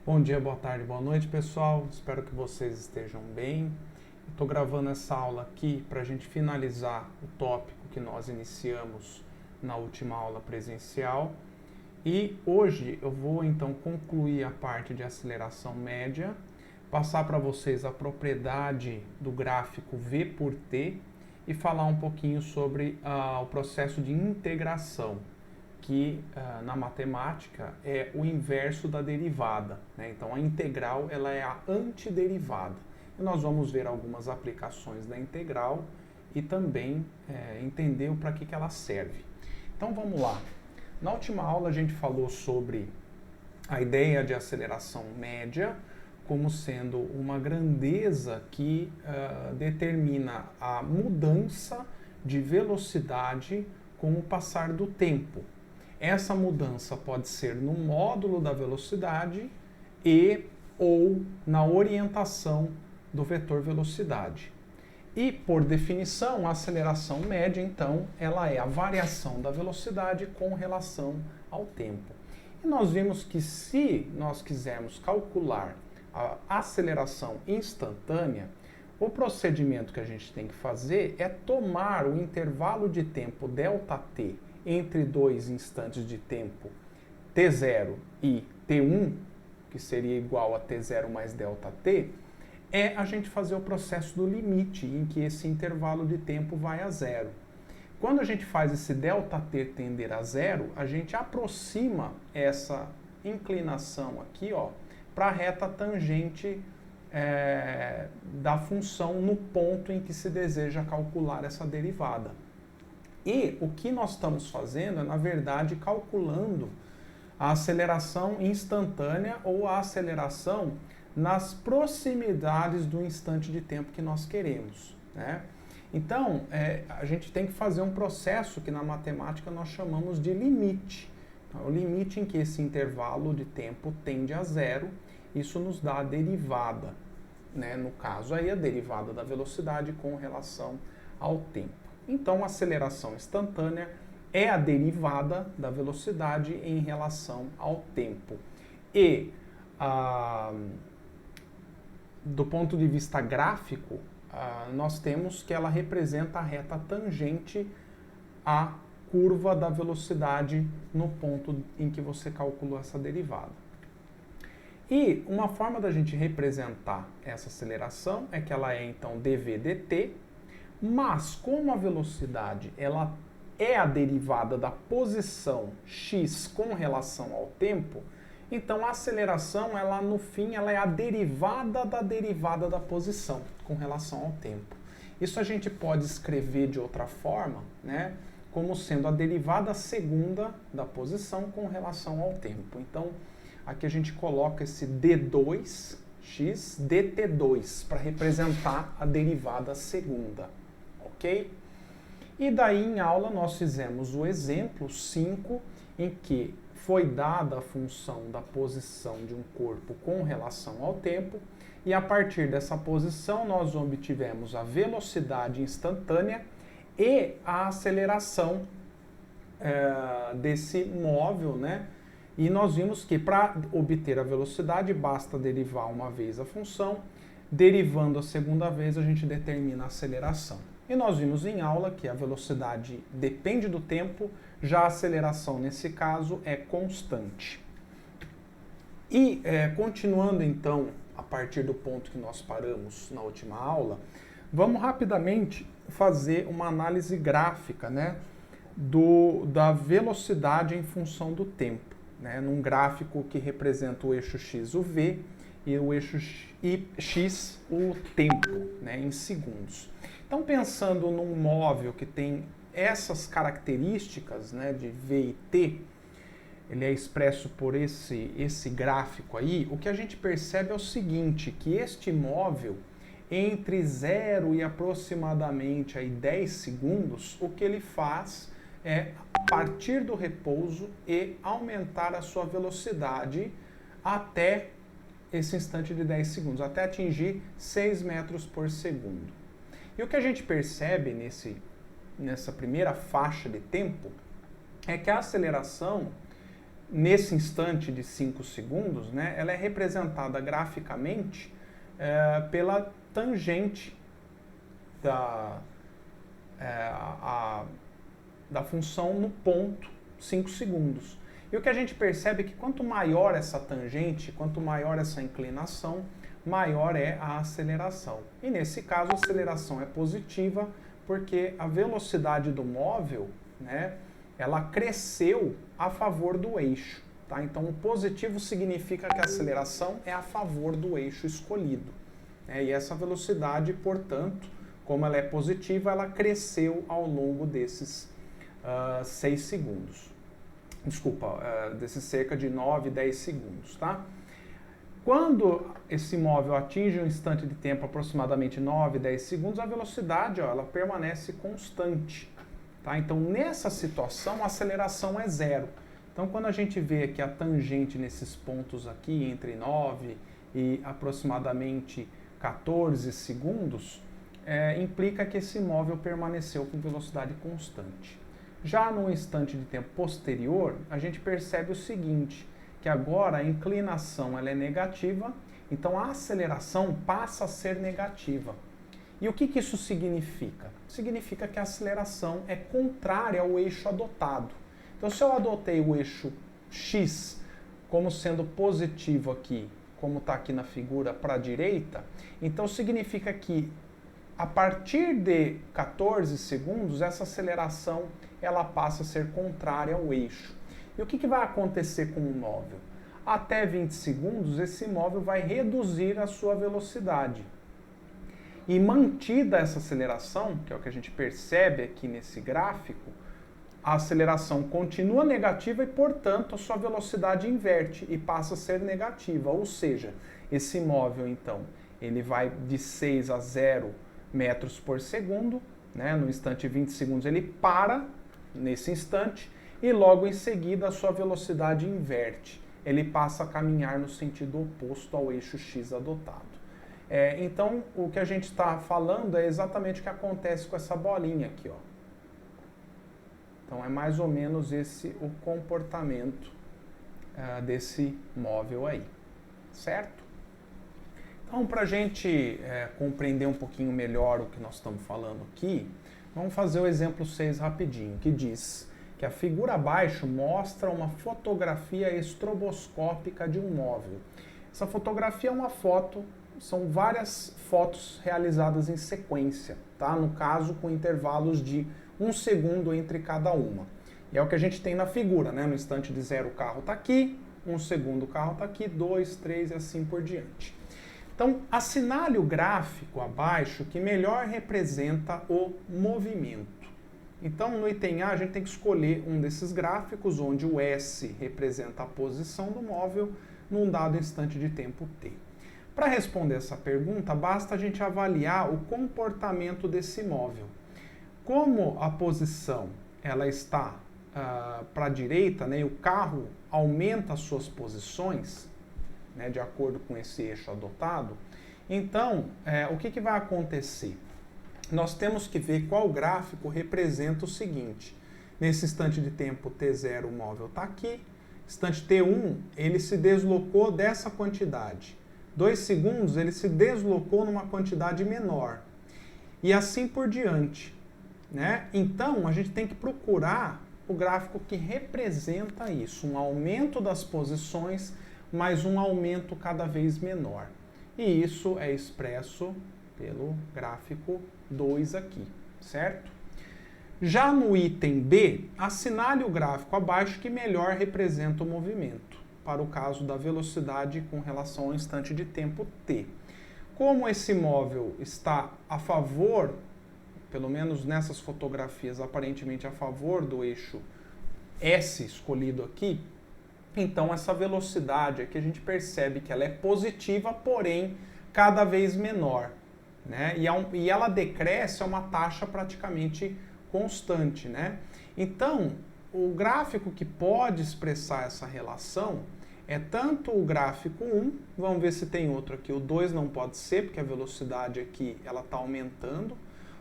Bom dia, boa tarde, boa noite, pessoal. Espero que vocês estejam bem. Estou gravando essa aula aqui para a gente finalizar o tópico que nós iniciamos na última aula presencial. E hoje eu vou então concluir a parte de aceleração média, passar para vocês a propriedade do gráfico V por T e falar um pouquinho sobre o processo de integração, que na matemática é o inverso da derivada, né? Então a integral ela é a antiderivada. E nós vamos ver algumas aplicações da integral e também entender para que ela serve. Então vamos lá. Na última aula a gente falou sobre a ideia de aceleração média como sendo uma grandeza que determina a mudança de velocidade com o passar do tempo. Essa mudança pode ser no módulo da velocidade e ou na orientação do vetor velocidade. E, por definição, a aceleração média, então, ela é a variação da velocidade com relação ao tempo. E nós vimos que se nós quisermos calcular a aceleração instantânea, o procedimento que a gente tem que fazer é tomar o intervalo de tempo ΔT entre dois instantes de tempo t0 e t1, que seria igual a t0 mais ΔT, é a gente fazer o processo do limite, em que esse intervalo de tempo vai a zero. Quando a gente faz esse ΔT tender a zero, a gente aproxima essa inclinação aqui, para a reta tangente da função no ponto em que se deseja calcular essa derivada. E o que nós estamos fazendo é, na verdade, calculando a aceleração instantânea ou a aceleração nas proximidades do instante de tempo que nós queremos, né? Então, a gente tem que fazer um processo que na matemática nós chamamos de limite. Então, o limite em que esse intervalo de tempo tende a zero, isso nos dá a derivada, né? No caso aí, a derivada da velocidade com relação ao tempo. Então, a aceleração instantânea é a derivada da velocidade em relação ao tempo. E, do ponto de vista gráfico, nós temos que ela representa a reta tangente à curva da velocidade no ponto em que você calculou essa derivada. E uma forma da gente representar essa aceleração é que ela é, então, dv dt, mas como a velocidade ela é a derivada da posição x com relação ao tempo, então a aceleração, ela no fim, ela é a derivada da posição com relação ao tempo. Isso a gente pode escrever de outra forma, né, como sendo a derivada segunda da posição com relação ao tempo. Então, aqui a gente coloca esse d2x dt2 para representar a derivada segunda. Ok? E daí em aula nós fizemos o exemplo 5, em que foi dada a função da posição de um corpo com relação ao tempo, e a partir dessa posição nós obtivemos a velocidade instantânea e a aceleração desse móvel, né? E nós vimos que para obter a velocidade basta derivar uma vez a função, derivando a segunda vez a gente determina a aceleração. E nós vimos em aula que a velocidade depende do tempo, já a aceleração, nesse caso, é constante. E, continuando, então, a partir do ponto que nós paramos na última aula, vamos rapidamente fazer uma análise gráfica, né, da velocidade em função do tempo, né, num gráfico que representa o eixo x, o v, e o eixo x, o tempo, né, em segundos. Então, pensando num móvel que tem essas características, né, de V e T, ele é expresso por esse gráfico aí, o que a gente percebe é o seguinte, que este móvel, entre 0 e aproximadamente aí 10 segundos, o que ele faz é partir do repouso e aumentar a sua velocidade até esse instante de 10 segundos, até atingir 6 metros por segundo. E o que a gente percebe nessa primeira faixa de tempo é que a aceleração nesse instante de 5 segundos, né, ela é representada graficamente pela tangente da função no ponto 5 segundos. E o que a gente percebe é que quanto maior essa tangente, quanto maior essa inclinação, maior é a aceleração. E nesse caso a aceleração é positiva porque a velocidade do móvel, né, ela cresceu a favor do eixo. Tá? Então o positivo significa que a aceleração é a favor do eixo escolhido. E essa velocidade, portanto, como ela é positiva, ela cresceu ao longo desses 6 segundos. Desculpa, desses cerca de 9, 10 segundos. Tá? Quando esse móvel atinge um instante de tempo aproximadamente 9, 10 segundos, a velocidade ela permanece constante. Tá? Então, nessa situação, a aceleração é zero. Então, quando a gente vê aqui a tangente nesses pontos aqui, entre 9 e aproximadamente 14 segundos, implica que esse móvel permaneceu com velocidade constante. Já no instante de tempo posterior, a gente percebe o seguinte, que agora a inclinação ela é negativa, então a aceleração passa a ser negativa. E o que isso significa? Significa que a aceleração é contrária ao eixo adotado. Então, se eu adotei o eixo x como sendo positivo aqui, como está aqui na figura para a direita, então significa que a partir de 14 segundos, essa aceleração ela passa a ser contrária ao eixo. E o que vai acontecer com o móvel? Até 20 segundos, esse móvel vai reduzir a sua velocidade. E mantida essa aceleração, que é o que a gente percebe aqui nesse gráfico, a aceleração continua negativa e, portanto, a sua velocidade inverte e passa a ser negativa. Ou seja, esse móvel, então, ele vai de 6 a 0 metros por segundo, né? No instante 20 segundos ele para, nesse instante, e logo em seguida a sua velocidade inverte. Ele passa a caminhar no sentido oposto ao eixo x adotado. Então, o que a gente está falando é exatamente o que acontece com essa bolinha aqui, ó. Então, é mais ou menos esse o comportamento desse móvel aí, certo? Então, para a gente compreender um pouquinho melhor o que nós estamos falando aqui, vamos fazer o exemplo 6 rapidinho, que diz que a figura abaixo mostra uma fotografia estroboscópica de um móvel. Essa fotografia é uma foto, são várias fotos realizadas em sequência, tá? No caso, com intervalos de 1 segundo entre cada uma. E é o que a gente tem na figura, né? No instante de 0 o carro está aqui, 1 segundo o carro está aqui, 2, 3 e assim por diante. Então, assinale o gráfico abaixo que melhor representa o movimento. Então, no item A, a gente tem que escolher um desses gráficos, onde o S representa a posição do móvel num dado instante de tempo t. Para responder essa pergunta, basta a gente avaliar o comportamento desse móvel. Como a posição ela está para a direita, né, e o carro aumenta as suas posições, né, de acordo com esse eixo adotado, então, o que vai acontecer? Nós temos que ver qual gráfico representa o seguinte. Nesse instante de tempo t0, o móvel está aqui. Instante t1, ele se deslocou dessa quantidade. 2 segundos, ele se deslocou numa quantidade menor. E assim por diante, né? Então, a gente tem que procurar o gráfico que representa isso. Um aumento das posições, mas um aumento cada vez menor. E isso é expresso pelo gráfico 2 aqui, certo? Já no item B, assinale o gráfico abaixo que melhor representa o movimento, para o caso da velocidade com relação ao instante de tempo t. Como esse móvel está a favor, pelo menos nessas fotografias, aparentemente a favor do eixo S escolhido aqui, então essa velocidade aqui a gente percebe que ela é positiva, porém cada vez menor, né? E ela decresce a uma taxa praticamente constante, né? Então, o gráfico que pode expressar essa relação é tanto o gráfico 1, vamos ver se tem outro aqui, o 2 não pode ser, porque a velocidade aqui ela está aumentando.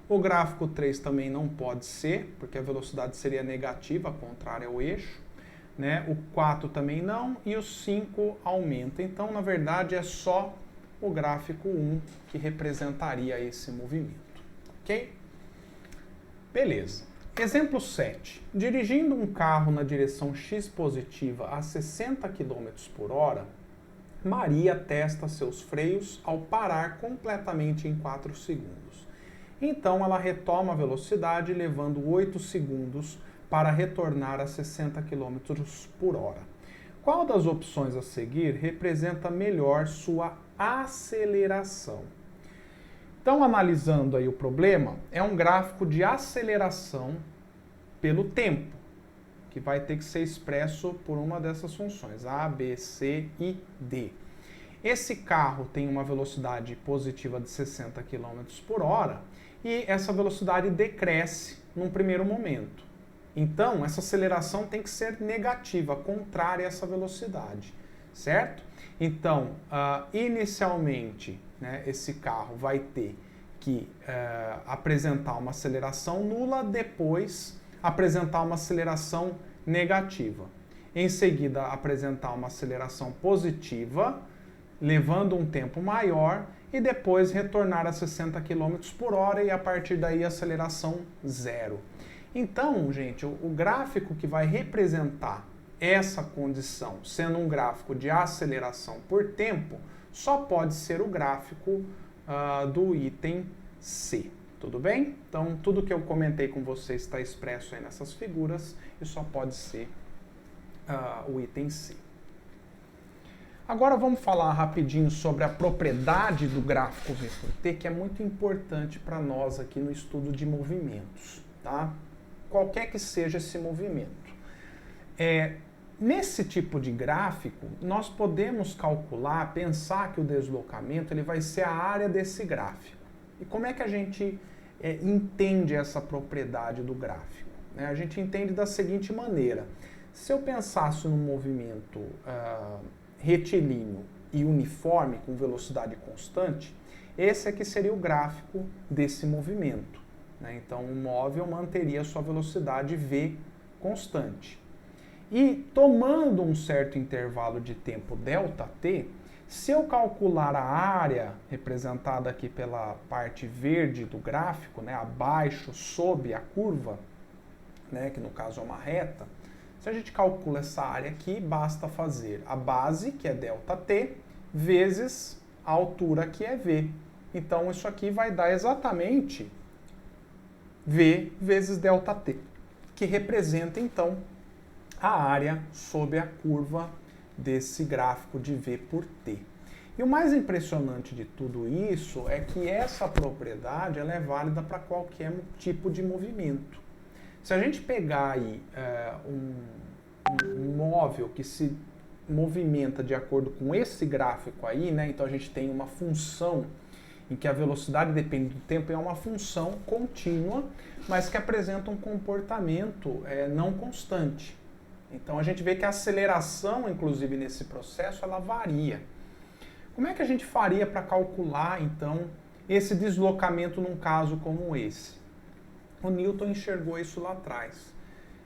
O gráfico 3 também não pode ser, porque a velocidade seria negativa, contrária ao eixo. né? O 4 também não e o 5 aumenta. Então, na verdade, é só o gráfico 1 que representaria esse movimento, ok? Beleza. Exemplo 7. Dirigindo um carro na direção x positiva a 60 km por hora, Maria testa seus freios ao parar completamente em 4 segundos. Então ela retoma a velocidade, levando 8 segundos para retornar a 60 km por hora. Qual das opções a seguir representa melhor sua aceleração? Então, analisando aí o problema, é um gráfico de aceleração pelo tempo, que vai ter que ser expresso por uma dessas funções, A, B, C e D. Esse carro tem uma velocidade positiva de 60 km por hora e essa velocidade decresce num primeiro momento. Então, essa aceleração tem que ser negativa, contrária a essa velocidade, certo? Então, inicialmente, né, esse carro vai ter que apresentar uma aceleração nula, depois apresentar uma aceleração negativa. Em seguida, apresentar uma aceleração positiva, levando um tempo maior, e depois retornar a 60 km por hora e a partir daí aceleração zero. Então, gente, o gráfico que vai representar essa condição, sendo um gráfico de aceleração por tempo, só pode ser o gráfico do item C. Tudo bem? Então, tudo que eu comentei com vocês está expresso aí nessas figuras e só pode ser o item C. Agora vamos falar rapidinho sobre a propriedade do gráfico V por T, que é muito importante para nós aqui no estudo de movimentos, tá? Qualquer que seja esse movimento. Nesse tipo de gráfico, nós podemos calcular, pensar que o deslocamento ele vai ser a área desse gráfico. E como é que a gente entende essa propriedade do gráfico? A gente entende da seguinte maneira. Se eu pensasse num movimento retilíneo e uniforme, com velocidade constante, esse aqui seria o gráfico desse movimento, né? Então, o móvel manteria sua velocidade v constante. E tomando um certo intervalo de tempo ΔT, se eu calcular a área representada aqui pela parte verde do gráfico, né, abaixo, sob a curva, né, que no caso é uma reta, se a gente calcula essa área aqui, basta fazer a base, que é ΔT, vezes a altura, que é V. Então, isso aqui vai dar exatamente V vezes ΔT, que representa, então, a área sob a curva desse gráfico de V por T. E o mais impressionante de tudo isso é que essa propriedade ela é válida para qualquer tipo de movimento. Se a gente pegar aí um móvel que se movimenta de acordo com esse gráfico aí, né? Então a gente tem uma função em que a velocidade depende do tempo, é uma função contínua, mas que apresenta um comportamento não constante. Então a gente vê que a aceleração, inclusive nesse processo, ela varia. Como é que a gente faria para calcular, então, esse deslocamento num caso como esse? O Newton enxergou isso lá atrás.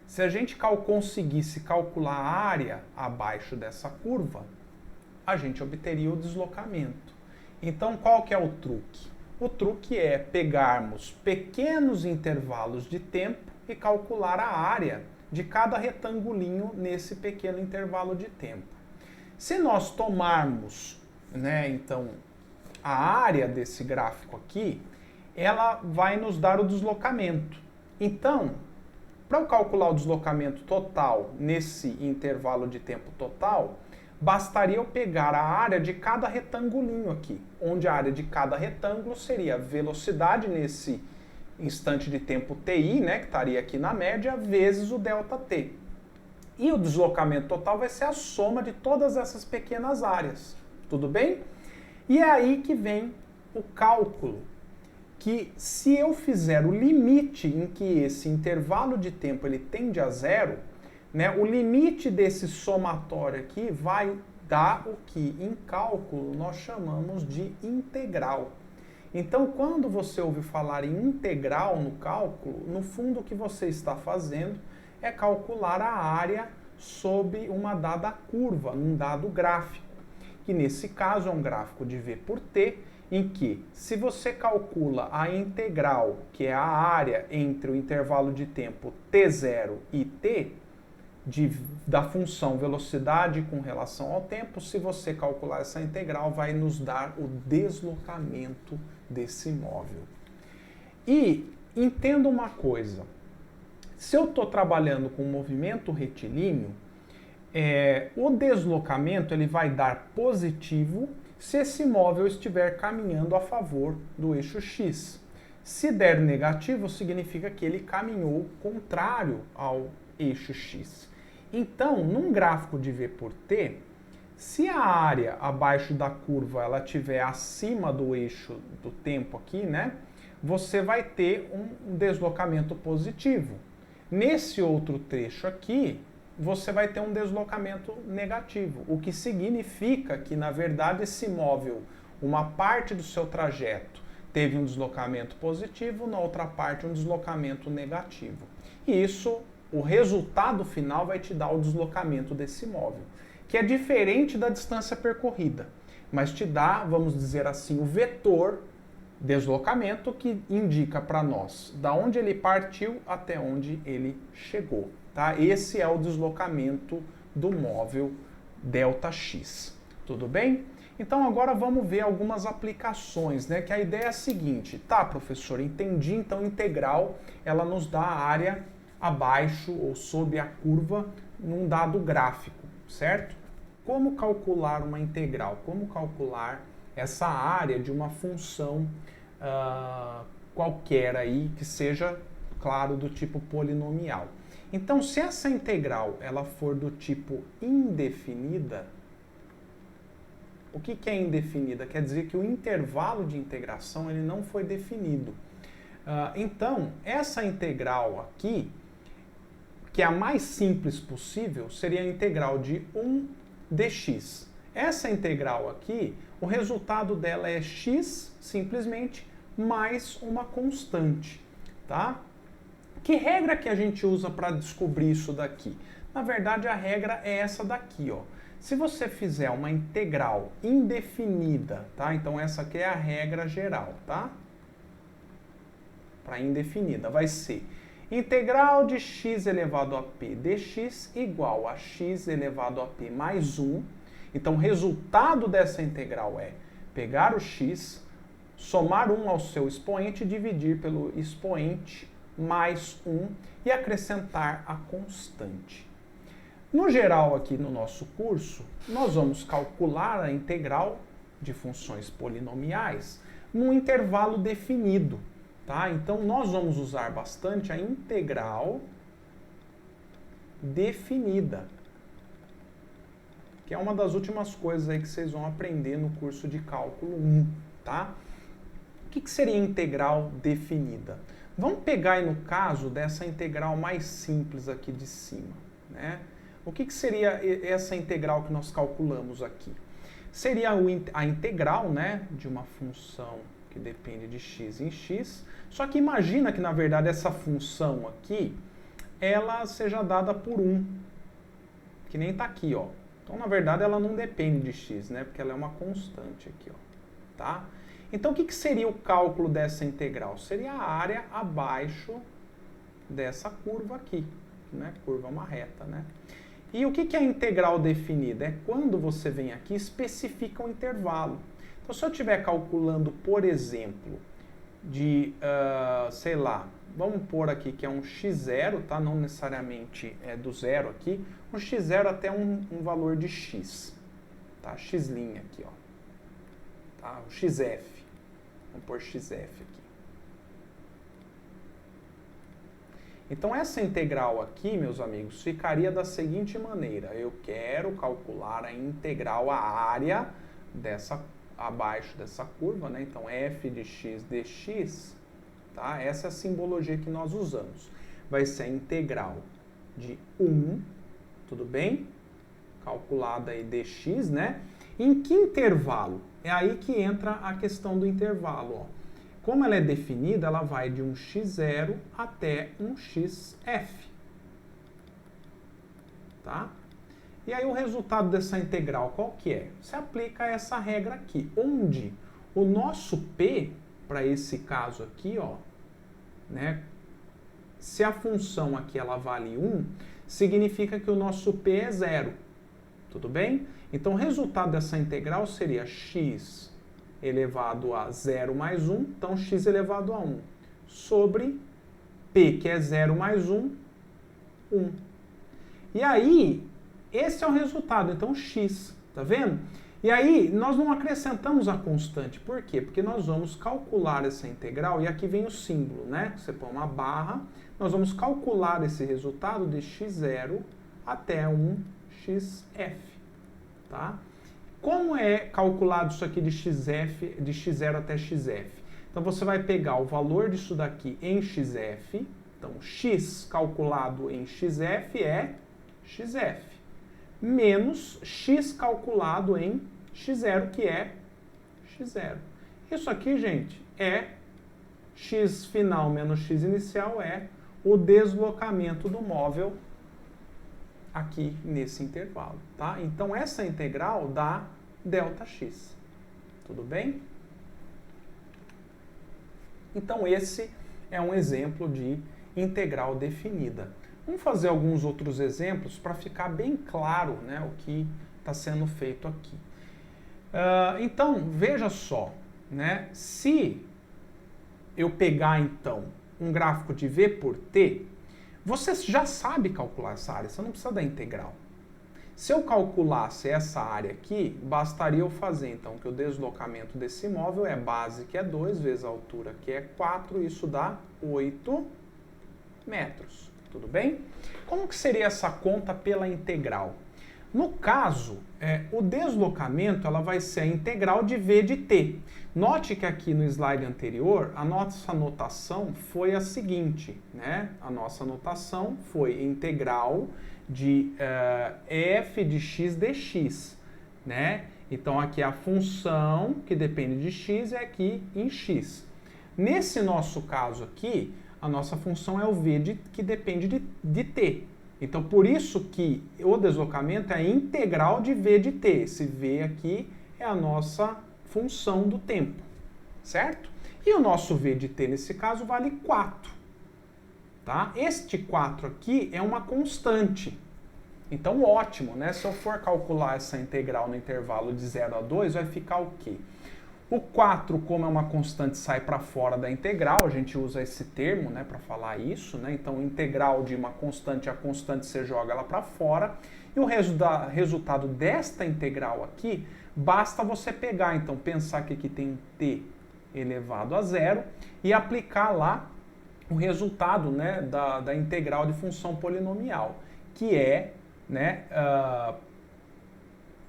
Se a gente conseguisse calcular a área abaixo dessa curva, a gente obteria o deslocamento. Então, qual que é o truque? O truque é pegarmos pequenos intervalos de tempo e calcular a área de cada retangulinho nesse pequeno intervalo de tempo. Se nós tomarmos, né, então, a área desse gráfico aqui, ela vai nos dar o deslocamento. Então, para eu calcular o deslocamento total nesse intervalo de tempo total, bastaria eu pegar a área de cada retangulinho aqui, onde a área de cada retângulo seria a velocidade nesse instante de tempo TI, né, que estaria aqui na média, vezes o ΔT. E o deslocamento total vai ser a soma de todas essas pequenas áreas. Tudo bem? E é aí que vem o cálculo, que se eu fizer o limite em que esse intervalo de tempo ele tende a zero, né, o limite desse somatório aqui vai dar o que em cálculo nós chamamos de integral. Então, quando você ouve falar em integral no cálculo, no fundo o que você está fazendo é calcular a área sob uma dada curva, num dado gráfico, que nesse caso é um gráfico de V por T, em que, se você calcula a integral, que é a área entre o intervalo de tempo t0 e t, da função velocidade com relação ao tempo, se você calcular essa integral, vai nos dar o deslocamento desse móvel. E entenda uma coisa, se eu estou trabalhando com movimento retilíneo, o deslocamento ele vai dar positivo se esse móvel estiver caminhando a favor do eixo X. Se der negativo, significa que ele caminhou contrário ao eixo X. Então, num gráfico de V por T, se a área abaixo da curva ela estiver acima do eixo do tempo aqui, né, você vai ter um deslocamento positivo. Nesse outro trecho aqui, você vai ter um deslocamento negativo, o que significa que, na verdade, esse móvel, uma parte do seu trajeto teve um deslocamento positivo, na outra parte um deslocamento negativo. E isso, o resultado final vai te dar o deslocamento desse móvel, que é diferente da distância percorrida, mas te dá, vamos dizer assim, o vetor deslocamento que indica para nós da onde ele partiu até onde ele chegou. Tá? Esse é o deslocamento do móvel ΔX. Tudo bem? Então agora vamos ver algumas aplicações, né? Que a ideia é a seguinte, tá, professor, entendi, então integral, ela nos dá a área abaixo ou sob a curva num dado gráfico, certo? Como calcular uma integral? Como calcular essa área de uma função qualquer aí, que seja, claro, do tipo polinomial. Então, se essa integral ela for do tipo indefinida, o que é indefinida? Quer dizer que o intervalo de integração ele não foi definido. Então, essa integral aqui, que é a mais simples possível, seria a integral de 1 dx. Essa integral aqui, o resultado dela é x, simplesmente, mais uma constante, tá? Que regra que a gente usa para descobrir isso daqui? Na verdade, a regra é essa daqui, ó. Se você fizer uma integral indefinida, tá? Então, essa aqui é a regra geral, tá? Para indefinida, vai ser integral de x elevado a p dx igual a x elevado a p mais 1. Então, o resultado dessa integral é pegar o x, somar 1 ao seu expoente e dividir pelo expoente mais 1 e acrescentar a constante. No geral, aqui no nosso curso, nós vamos calcular a integral de funções polinomiais num intervalo definido, tá? Então, nós vamos usar bastante a integral definida, que é uma das últimas coisas aí que vocês vão aprender no curso de cálculo 1, tá? O que seria integral definida? Vamos pegar aí no caso dessa integral mais simples aqui de cima, né? O que seria essa integral que nós calculamos aqui? Seria a integral, né, de uma função que depende de x em x, só que imagina que, na verdade, essa função aqui, ela seja dada por 1, que nem está aqui, ó. Então, na verdade, ela não depende de x, né, porque ela é uma constante aqui, ó, tá? Então, o que seria o cálculo dessa integral? Seria a área abaixo dessa curva aqui, né? Curva é uma reta, né? E o que é a integral definida? É quando você vem aqui e especifica um intervalo. Então, se eu estiver calculando, por exemplo, de, sei lá, vamos pôr aqui que é um x0, tá? Não necessariamente é do zero aqui, um x0 até um valor de x, tá? X' aqui, ó, tá? O xf. Vamos pôr xf aqui. Então, essa integral aqui, meus amigos, ficaria da seguinte maneira. Eu quero calcular a integral, a área abaixo dessa curva, né? Então, f de x dx, tá? Essa é a simbologia que nós usamos. Vai ser a integral de 1, tudo bem? Calculada aí dx, né? Em que intervalo? É aí que entra a questão do intervalo, ó. Como ela é definida, ela vai de um x0 até um xf. tá? E aí o resultado dessa integral qual que é? Você aplica essa regra aqui, onde o nosso P, para esse caso aqui, ó, né, se a função aqui ela vale 1, significa que o nosso P é 0. Tudo bem? Então o resultado dessa integral seria x elevado a 0 mais 1, então x elevado a 1, sobre P, que é 0 mais 1, 1. E aí, esse é o resultado, então x, tá vendo? E aí, nós não acrescentamos a constante, por quê? Porque nós vamos calcular essa integral, e aqui vem o símbolo, né? Você põe uma barra, nós vamos calcular esse resultado de x0 até 1xf, tá? Como é calculado isso aqui de xf, de x0 até xf? Então, você vai pegar o valor disso daqui em xf, então, x calculado em xf é xf, menos x calculado em x0, que é x0. Isso aqui, gente, é x final menos x inicial, é o deslocamento do móvel aqui nesse intervalo, tá? Então, essa integral dá ΔX. Tudo bem? Então, esse é um exemplo de integral definida. Vamos fazer alguns outros exemplos para ficar bem claro, né, o que está sendo feito aqui. Então, veja só, né, se eu pegar, então, um gráfico de V por T, você já sabe calcular essa área, você não precisa da integral. Se eu calculasse essa área aqui, bastaria eu fazer, então, que o deslocamento desse móvel é base, que é 2, vezes a altura, que é 4, isso dá 8 metros. Tudo bem? Como que seria essa conta pela integral? No caso, o deslocamento ela vai ser a integral de V de t. Note que aqui no slide anterior, a nossa notação foi a seguinte, né? A nossa notação foi integral de f de x dx, né? Então aqui a função que depende de x é aqui em x. Nesse nosso caso aqui, a nossa função é o v que depende de t. Então, por isso que o deslocamento é a integral de v de t. Esse v aqui é a nossa função do tempo, certo? E o nosso v de t, nesse caso, vale 4. Tá? Este 4 aqui é uma constante. Então, ótimo, né? Se eu for calcular essa integral no intervalo de 0 a 2, vai ficar o quê? O 4, como é uma constante, sai para fora da integral, a gente usa esse termo, né, para falar isso, né? Então, integral de uma constante, a constante você joga ela para fora. E o resultado desta integral aqui, basta você pegar, então, pensar que aqui tem um t elevado a 0 e aplicar lá o resultado, né, da integral de função polinomial, que é, né,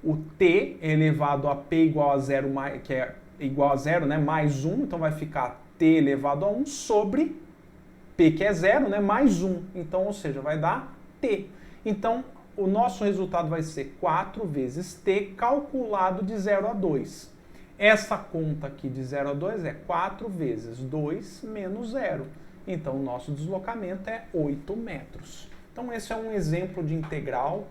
o t elevado a p igual a 0, que é igual a 0, né, mais 1, então vai ficar t elevado a 1 sobre p, que é 0, né, mais 1. Então, ou seja, vai dar t. Então, o nosso resultado vai ser 4 vezes t calculado de 0 a 2. Essa conta aqui de 0 a 2 é 4 vezes 2 menos 0. Então, o nosso deslocamento é 8 metros. Então, esse é um exemplo de integral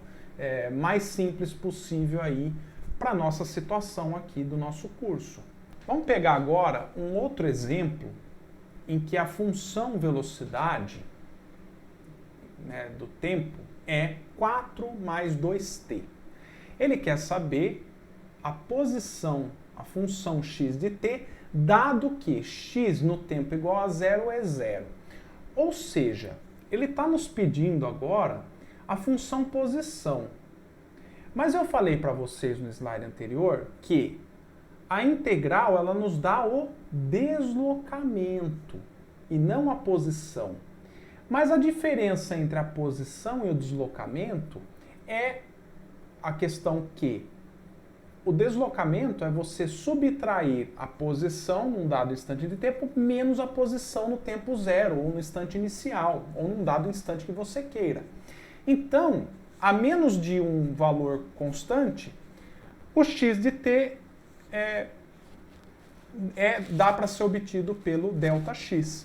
mais simples possível aí para a nossa situação aqui do nosso curso. Vamos pegar agora um outro exemplo em que a função velocidade, né, do tempo é 4 mais 2t. Ele quer saber a posição, a função x de t, dado que x no tempo igual a 0 é 0. Ou seja, ele está nos pedindo agora a função posição. Mas eu falei para vocês no slide anterior que a integral ela nos dá o deslocamento e não a posição. Mas a diferença entre a posição e o deslocamento é a questão que o deslocamento é você subtrair a posição num dado instante de tempo menos a posição no tempo zero, ou no instante inicial, ou num dado instante que você queira. Então, a menos de um valor constante, o x de t dá para ser obtido pelo ΔX.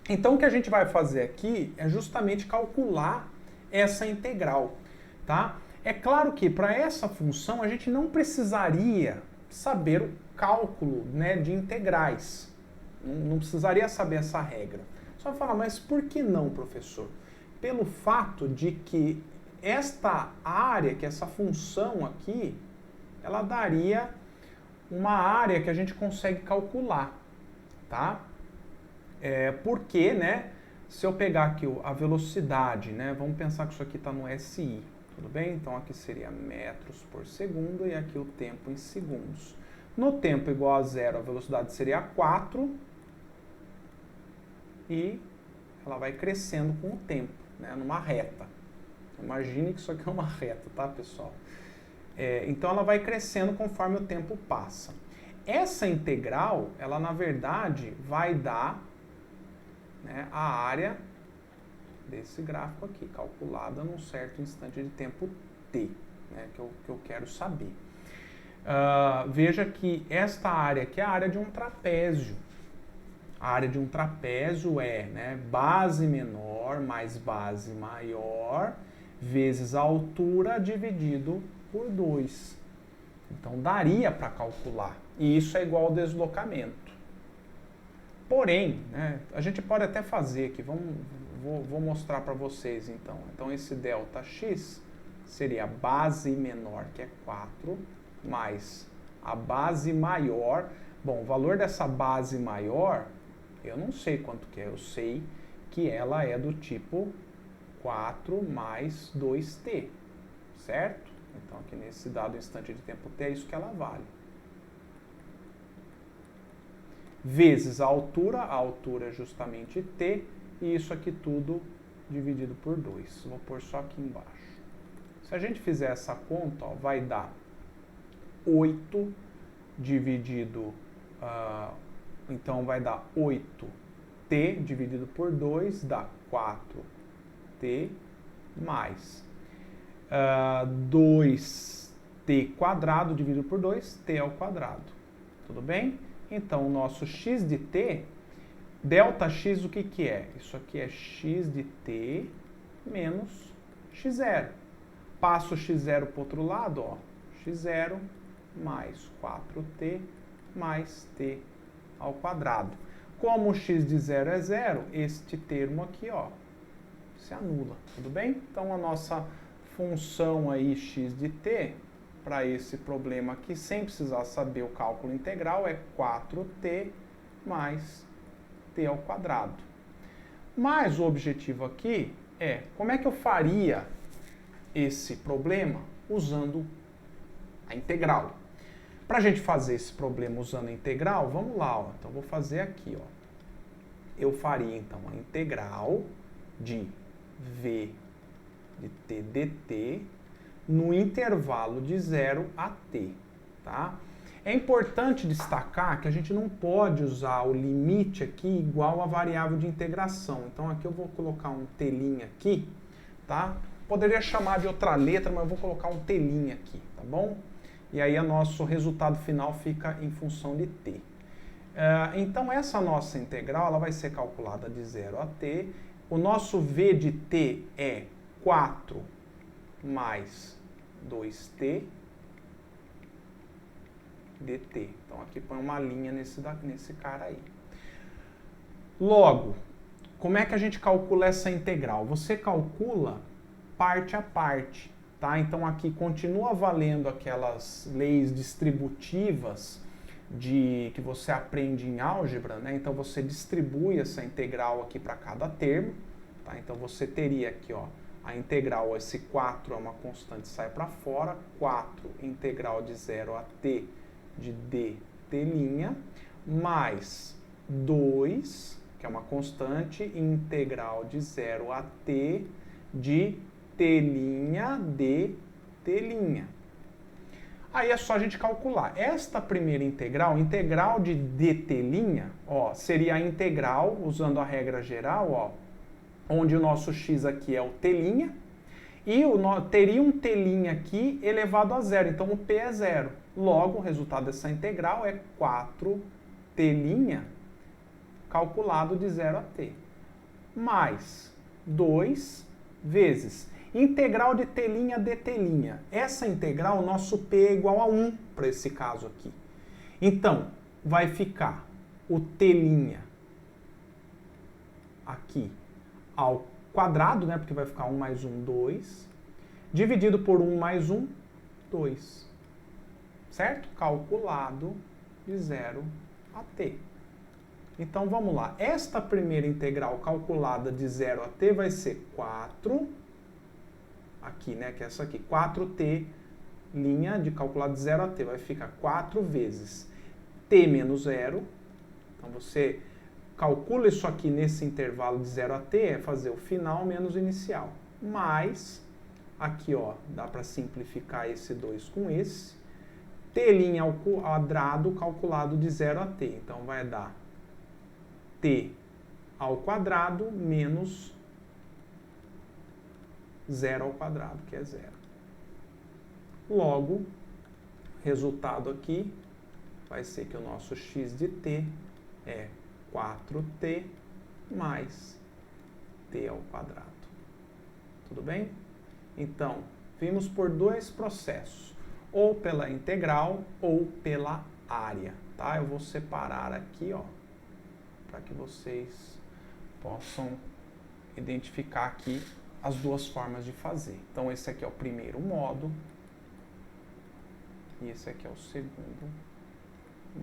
Então, o que a gente vai fazer aqui é justamente calcular essa integral. tá? É claro que para essa função a gente não precisaria saber o cálculo, né, de integrais. Não precisaria saber essa regra. Só falar, mas por que não, professor? Pelo fato de que esta área, que essa função aqui, ela daria uma área que a gente consegue calcular, tá? Porque, né, se eu pegar aqui a velocidade, né, vamos pensar que isso aqui está no SI, tudo bem? Então aqui seria metros por segundo e aqui o tempo em segundos. No tempo igual a zero, a velocidade seria 4 e ela vai crescendo com o tempo, né, numa reta. Imagine que isso aqui é uma reta, tá, pessoal? Então ela vai crescendo conforme o tempo passa. Essa integral, ela na verdade vai dar, né, a área desse gráfico aqui, calculada num certo instante de tempo t, né, que eu quero saber. Veja que esta área aqui é a área de um trapézio. A área de um trapézio é, né, base menor mais base maior vezes a altura dividido por 2. Então daria para calcular. E isso é igual ao deslocamento. Porém, né, a gente pode até fazer aqui, vou mostrar para vocês então. Então esse ΔX seria a base menor, que é 4, mais a base maior. Bom, o valor dessa base maior, eu não sei quanto que é, eu sei que ela é do tipo 4 mais 2t, certo? Então aqui nesse dado instante de tempo t é isso que ela vale. Vezes a altura é justamente t, e isso aqui tudo dividido por 2. Vou pôr só aqui embaixo. Se a gente fizer essa conta, ó, vai dar 8 dividido, então vai dar 8t dividido por 2, dá 4t mais 2t quadrado dividido por 2, t ao quadrado. Tudo bem? Então, o nosso x de t, ΔX, o que que é? Isso aqui é x de t menos x0. Passo o x0 para o outro lado, ó, x0 mais 4t mais t ao quadrado. Como o x de 0 é 0, este termo aqui, ó, se anula, tudo bem? Então, a nossa função aí x de t, para esse problema aqui, sem precisar saber o cálculo integral, é 4t mais t ao quadrado. Mas o objetivo aqui é, como é que eu faria esse problema usando a integral? Para a gente fazer esse problema usando a integral, vamos lá, ó. Então, eu vou fazer aqui, ó. Eu faria, então, a integral de v de t dt no intervalo de 0 a t, tá? É importante destacar que a gente não pode usar o limite aqui igual a variável de integração. Então, aqui eu vou colocar um t' aqui, tá? Poderia chamar de outra letra, mas eu vou colocar um t' aqui, tá bom? E aí o nosso resultado final fica em função de t. Então, essa nossa integral ela vai ser calculada de 0 a t. O nosso v de t é 4 mais 2t dt. Então, aqui põe uma linha nesse cara aí. Logo, como é que a gente calcula essa integral? Você calcula parte a parte, tá? Então, aqui continua valendo aquelas leis distributivas que você aprende em álgebra, né? Então, você distribui essa integral aqui para cada termo, tá? Então, você teria aqui, ó, a integral, esse 4 é uma constante, sai para fora, 4 integral de 0 a t de dt', mais 2, que é uma constante, integral de 0 a t de t' dt'. Aí é só a gente calcular. Esta primeira integral de dt', ó, seria a integral, usando a regra geral, ó, onde o nosso x aqui é o t', e teria um t' aqui elevado a 0, então o p é 0. Logo, o resultado dessa integral é 4t' calculado de 0 a t, mais 2 vezes. Integral de t' dt'. Essa integral, nosso p é igual a 1 para esse caso aqui. Então, vai ficar o t' aqui ao quadrado, né? Porque vai ficar 1 mais 1, 2. Dividido por 1 mais 1, 2. Certo? Calculado de 0 a t. Então, vamos lá. Esta primeira integral calculada de 0 a t vai ser 4, aqui, né, que é essa aqui, 4t, linha de calculado de 0 a t, vai ficar 4 vezes t menos 0. Então, você calcula isso aqui nesse intervalo de 0 a t, é fazer o final menos o inicial. Mais, aqui, ó, dá para simplificar esse 2 com esse, t' ao quadrado calculado de 0 a t. Então, vai dar t ao quadrado menos 0 ao quadrado, que é 0. Logo, resultado aqui vai ser que o nosso x de t é 4t mais t ao quadrado. Tudo bem? Então, vimos por dois processos, ou pela integral ou pela área, tá? Eu vou separar aqui, ó, para que vocês possam identificar aqui as duas formas de fazer. Então, esse aqui é o primeiro modo e esse aqui é o segundo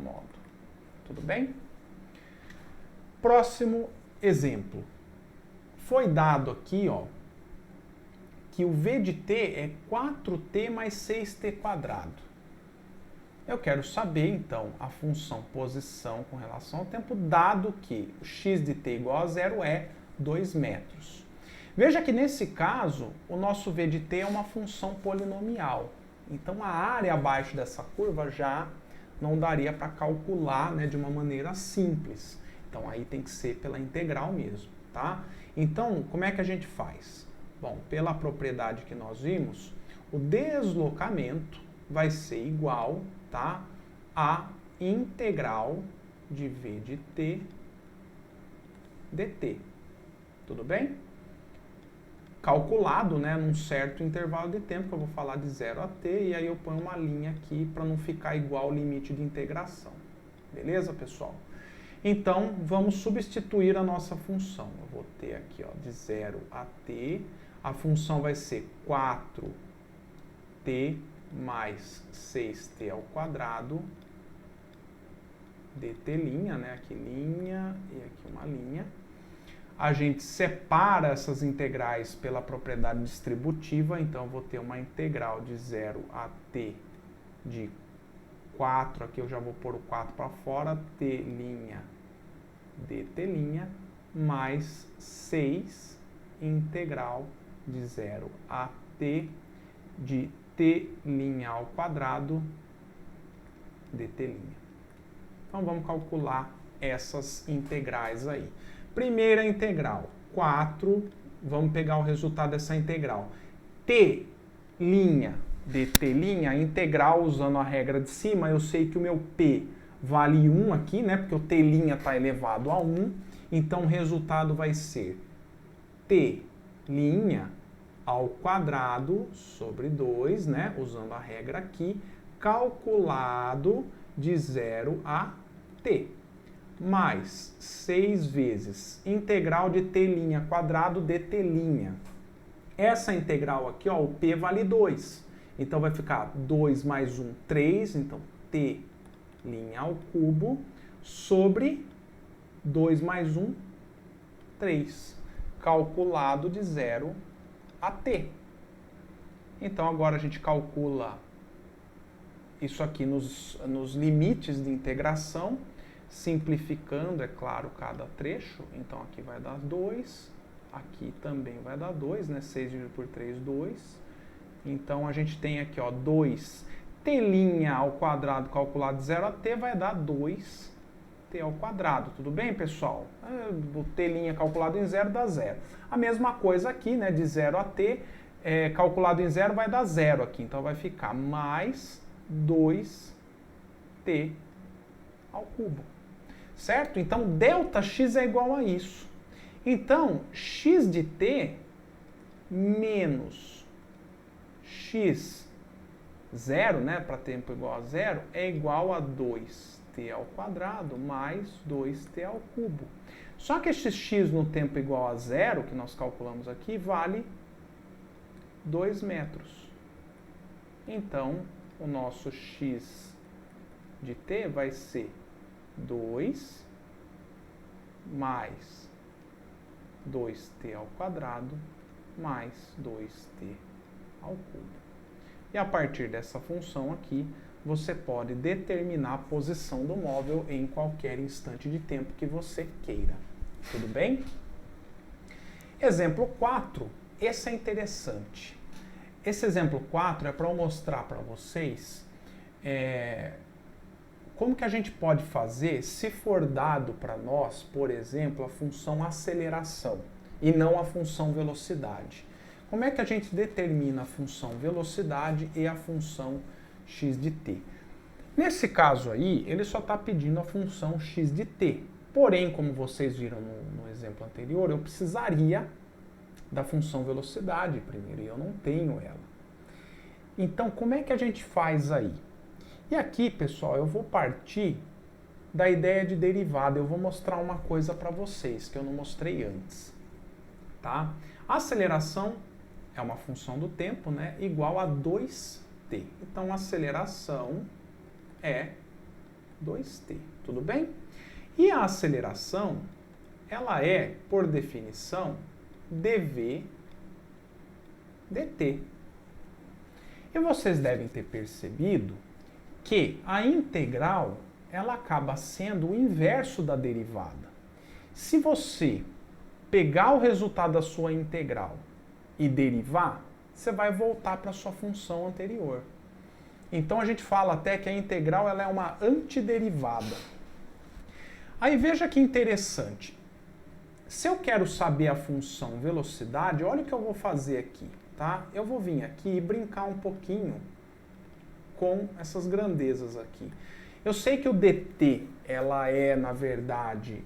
modo. Tudo bem? Próximo exemplo. Foi dado aqui, ó, que o v de t é 4t mais 6t quadrado. Eu quero saber, então, a função posição com relação ao tempo, dado que o x de t igual a 0 é 2 metros. Veja que, nesse caso, o nosso v de t é uma função polinomial. Então, a área abaixo dessa curva já não daria para calcular, né, de uma maneira simples. Então, aí tem que ser pela integral mesmo, tá? Então, como é que a gente faz? Bom, pela propriedade que nós vimos, o deslocamento vai ser igual, tá, a integral de v de t dt. Tudo bem? Calculado, né, num certo intervalo de tempo, que eu vou falar de 0 a t, e aí eu ponho uma linha aqui para não ficar igual ao limite de integração. Beleza, pessoal? Então, vamos substituir a nossa função. Eu vou ter aqui, ó, de 0 a t, a função vai ser 4t mais 6t ao quadrado, dt', né, aqui linha e aqui uma linha. A gente separa essas integrais pela propriedade distributiva, então eu vou ter uma integral de 0 a t de 4, aqui eu já vou pôr o 4 para fora, t' dt', mais 6 integral de 0 a t de t' ao quadrado dt'. Então vamos calcular essas integrais aí. Primeira integral, 4, vamos pegar o resultado dessa integral. T' dt', a integral usando a regra de cima, eu sei que o meu p vale 1 aqui, né? Porque o t' está elevado a 1. Então o resultado vai ser t' ao quadrado sobre 2, né? Usando a regra aqui, calculado de 0 a t. Mais 6 vezes integral de t' quadrado dt'. Essa integral aqui, ó, o p vale 2. Então vai ficar 2 mais 1, 3. Então t' ao cubo sobre 2 mais 1, 3. Calculado de 0 a t. Então agora a gente calcula isso aqui nos limites de integração, simplificando, é claro, cada trecho. Então aqui vai dar 2, aqui também vai dar 2, né? 6 dividido por 3, 2. Então a gente tem aqui, ó, 2t' ao quadrado calculado de 0 a t vai dar 2t ao quadrado. Tudo bem, pessoal? O t' calculado em 0 dá 0. A mesma coisa aqui, né? De 0 a t, calculado em 0 vai dar 0 aqui. Então vai ficar mais 2t ao cubo. Certo? Então, ΔX é igual a isso. Então, x de t menos x zero, né, para tempo igual a zero, é igual a 2t ao quadrado mais 2t ao cubo. Só que esse x no tempo igual a zero, que nós calculamos aqui, vale 2 metros. Então, o nosso x de t vai ser 2 mais 2t ao quadrado mais 2t ao cubo. E a partir dessa função aqui, você pode determinar a posição do móvel em qualquer instante de tempo que você queira. Tudo bem? Exemplo 4, esse é interessante. Esse exemplo 4 é para eu mostrar para vocês como que a gente pode fazer se for dado para nós, por exemplo, a função aceleração e não a função velocidade. Como é que a gente determina a função velocidade e a função x de t? Nesse caso aí, ele só está pedindo a função x de t. Porém, como vocês viram no exemplo anterior, eu precisaria da função velocidade primeiro, e eu não tenho ela. Então, como é que a gente faz aí? E aqui, pessoal, eu vou partir da ideia de derivada. Eu vou mostrar uma coisa para vocês que eu não mostrei antes. Tá? A aceleração é uma função do tempo, né, igual a 2t. Então, a aceleração é 2t, tudo bem? E a aceleração, ela é, por definição, dv dt. E vocês devem ter percebido que a integral, ela acaba sendo o inverso da derivada. Se você pegar o resultado da sua integral e derivar, você vai voltar para a sua função anterior. Então a gente fala até que a integral ela é uma antiderivada. Aí veja que interessante. Se eu quero saber a função velocidade, olha o que eu vou fazer aqui, tá? Eu vou vir aqui e brincar um pouquinho com essas grandezas aqui. Eu sei que o dt, ela é, na verdade,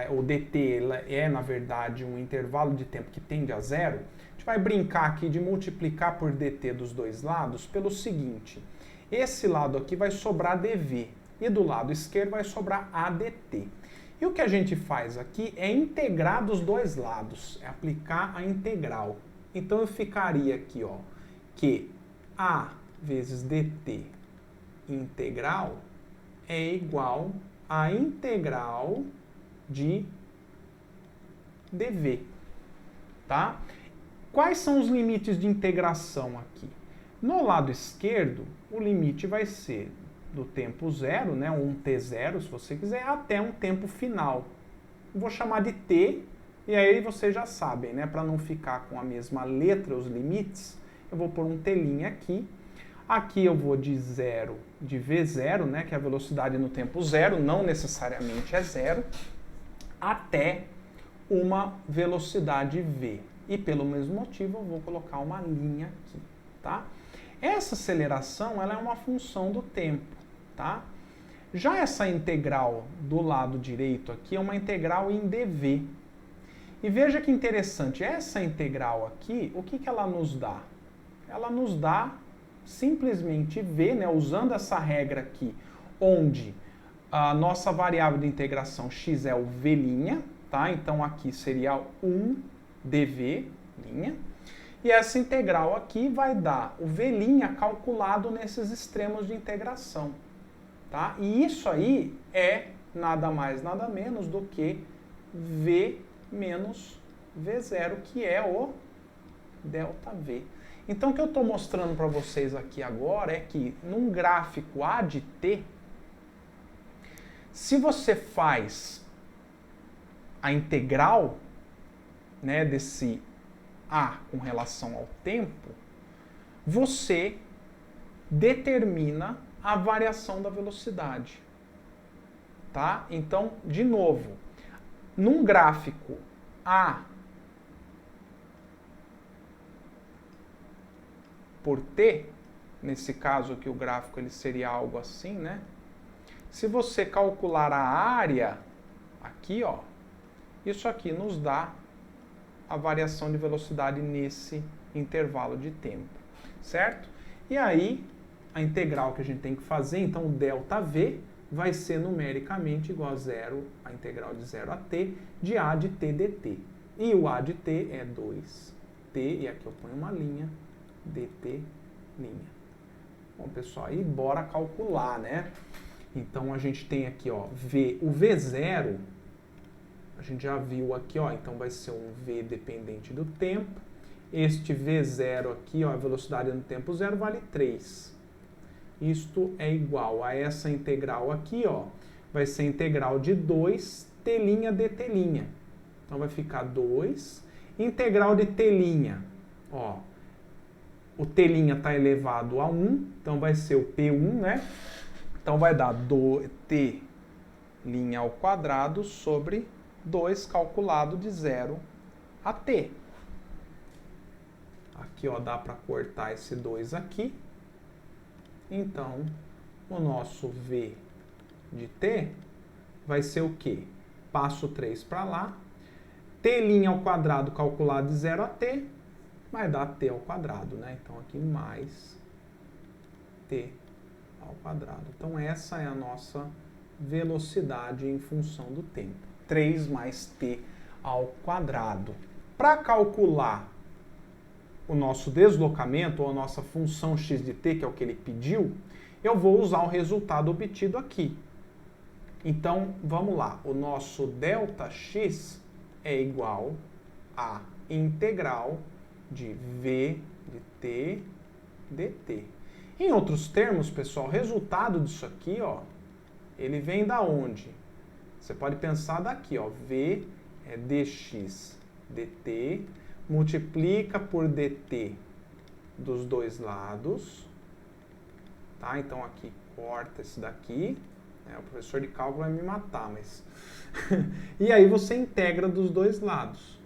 o dt ela é, na verdade, um intervalo de tempo que tende a zero. A gente vai brincar aqui de multiplicar por dt dos dois lados pelo seguinte. Esse lado aqui vai sobrar dv e do lado esquerdo vai sobrar adt. E o que a gente faz aqui é integrar dos dois lados, é aplicar a integral. Então eu ficaria aqui, ó, que a vezes dt integral é igual a integral de dv, tá? Quais são os limites de integração aqui? No lado esquerdo, o limite vai ser do tempo zero, né, um t0, se você quiser, até um tempo final. Vou chamar de t, e aí vocês já sabem, né, para não ficar com a mesma letra os limites, eu vou pôr um t' aqui. Aqui eu vou de zero, de v0, né, que é a velocidade no tempo zero, não necessariamente é zero, até uma velocidade v. E pelo mesmo motivo eu vou colocar uma linha aqui, tá? Essa aceleração, ela é uma função do tempo, tá? Já essa integral do lado direito aqui é uma integral em dv. E veja que interessante, essa integral aqui, o que ela nos dá? Ela nos dá simplesmente v, né, usando essa regra aqui, onde a nossa variável de integração x é o v', tá? Então aqui seria 1 dv', e essa integral aqui vai dar o v' calculado nesses extremos de integração, tá? E isso aí é nada mais, nada menos do que v menos v0, que é o ΔV. Então, o que eu estou mostrando para vocês aqui agora é que, num gráfico A de t, se você faz a integral, né, desse A com relação ao tempo, você determina a variação da velocidade. Tá? Então, de novo, num gráfico A por t, nesse caso aqui o gráfico ele seria algo assim, né? Se você calcular a área aqui, ó, isso aqui nos dá a variação de velocidade nesse intervalo de tempo, certo? E aí, a integral que a gente tem que fazer, então o ΔV vai ser numericamente igual a zero, a integral de 0 a t, de a de t dt. E o a de t é 2t, e aqui eu ponho uma linha, dt linha. Bom, pessoal, aí bora calcular, né? Então, a gente tem aqui, ó, o V0, a gente já viu aqui, ó, então vai ser um V dependente do tempo. Este V0 aqui, ó, a velocidade no tempo zero vale 3. Isto é igual a essa integral aqui, ó, vai ser integral de 2 t' dt'. Então, vai ficar 2. Integral de t', ó, o t' está elevado a 1, então vai ser o P1, né? Então, vai dar t' ao quadrado sobre 2 calculado de 0 a t. Aqui, ó, dá para cortar esse 2 aqui. Então, o nosso V de t vai ser o quê? Passo 3 para lá. T' ao quadrado calculado de 0 a t vai dar t ao quadrado, né? Então, aqui mais t ao quadrado. Então, essa é a nossa velocidade em função do tempo. 3 mais t ao quadrado. Para calcular o nosso deslocamento, ou a nossa função x de t, que é o que ele pediu, eu vou usar o resultado obtido aqui. Então, vamos lá. O nosso ΔX é igual a integral de v de t dt. Em outros termos, pessoal, o resultado disso aqui, ó, ele vem da onde? Você pode pensar daqui, ó, v é dx dt, multiplica por dt dos dois lados, tá? Então aqui corta esse daqui, né? O professor de cálculo vai me matar, mas... e aí você integra dos dois lados.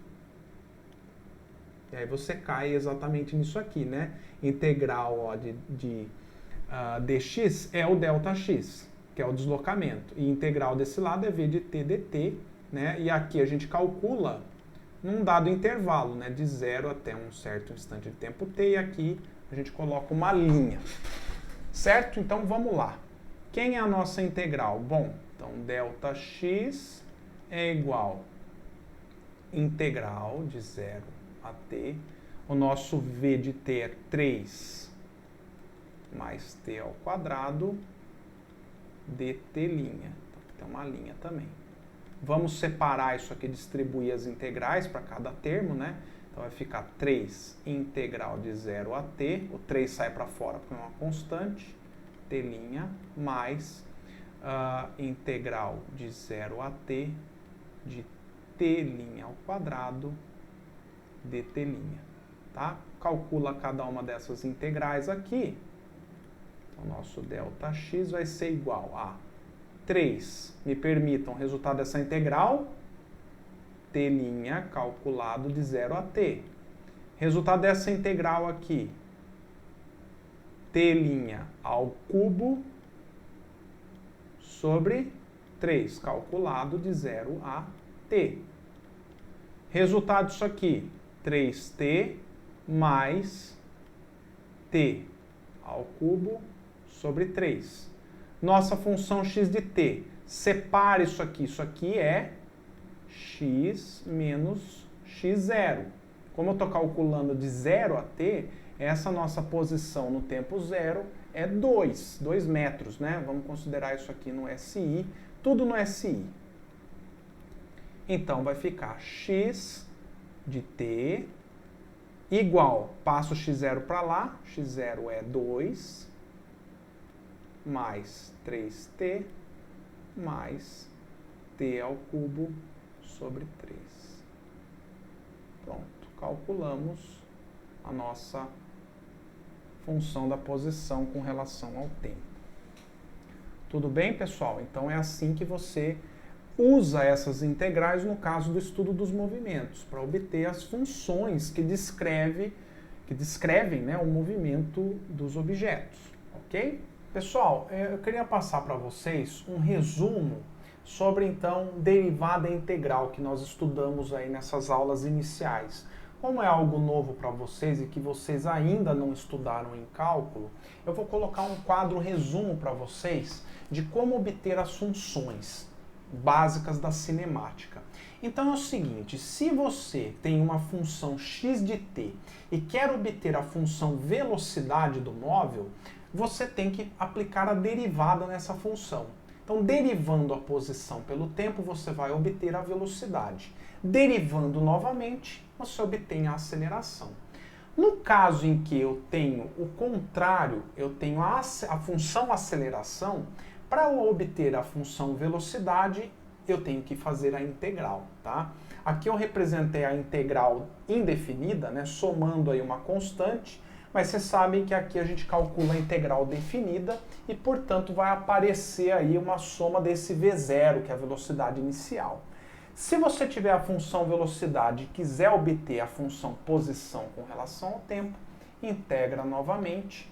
E aí você cai exatamente nisso aqui, né? Integral, ó, dx é o ΔX, que é o deslocamento. E integral desse lado é v de t dt, né? E aqui a gente calcula num dado intervalo, né, de 0 até um certo instante de tempo t, e aqui a gente coloca uma linha. Certo? Então, vamos lá. Quem é a nossa integral? Bom, então, ΔX é igual a integral de 0 a t. O nosso v de t é 3 mais t ao quadrado dt'. Então, tem uma linha também. Vamos separar isso aqui, distribuir as integrais para cada termo, né? Então, vai ficar 3 integral de 0 a t. O 3 sai para fora porque é uma constante. T' mais integral de 0 a t de t' ao quadrado dt'. Tá? Calcula cada uma dessas integrais aqui. O nosso ΔX vai ser igual a 3, me permitam, o resultado dessa integral, t' calculado de 0 a t. Resultado dessa integral aqui, t' ao cubo sobre 3, calculado de 0 a t. Resultado disso aqui, 3t mais t ao cubo sobre 3. Nossa função x de t. Separe isso aqui é x menos x0. Como eu estou calculando de 0 a t, essa nossa posição no tempo zero é 2 metros, né? Vamos considerar isso aqui no SI, tudo no SI. Então, vai ficar x de t igual, passo x0 para lá, x0 é 2, mais 3t, mais t ao cubo sobre 3. Pronto, calculamos a nossa função da posição com relação ao tempo. Tudo bem, pessoal? Então é assim que você usa essas integrais no caso do estudo dos movimentos, para obter as funções que descrevem, né, o movimento dos objetos, ok? Pessoal, eu queria passar para vocês um resumo sobre então derivada integral que nós estudamos aí nessas aulas iniciais. Como é algo novo para vocês e que vocês ainda não estudaram em cálculo, eu vou colocar um quadro resumo para vocês de como obter as funções básicas da cinemática. Então é o seguinte, se você tem uma função x de t e quer obter a função velocidade do móvel, você tem que aplicar a derivada nessa função. Então, derivando a posição pelo tempo, você vai obter a velocidade. Derivando novamente, você obtém a aceleração. No caso em que eu tenho o contrário, eu tenho a função aceleração, para eu obter a função velocidade, eu tenho que fazer a integral, tá? Aqui eu representei a integral indefinida, né, somando aí uma constante, mas vocês sabem que aqui a gente calcula a integral definida e, portanto, vai aparecer aí uma soma desse V0, que é a velocidade inicial. Se você tiver a função velocidade e quiser obter a função posição com relação ao tempo, integra novamente,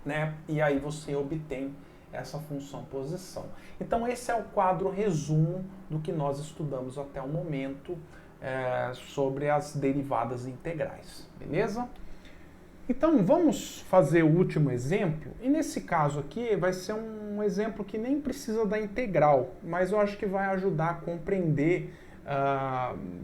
né? E aí você obtém essa função posição. Então esse é o quadro resumo do que nós estudamos até o momento sobre as derivadas integrais, beleza? Então vamos fazer o último exemplo, e nesse caso aqui vai ser um exemplo que nem precisa da integral, mas eu acho que vai ajudar a compreender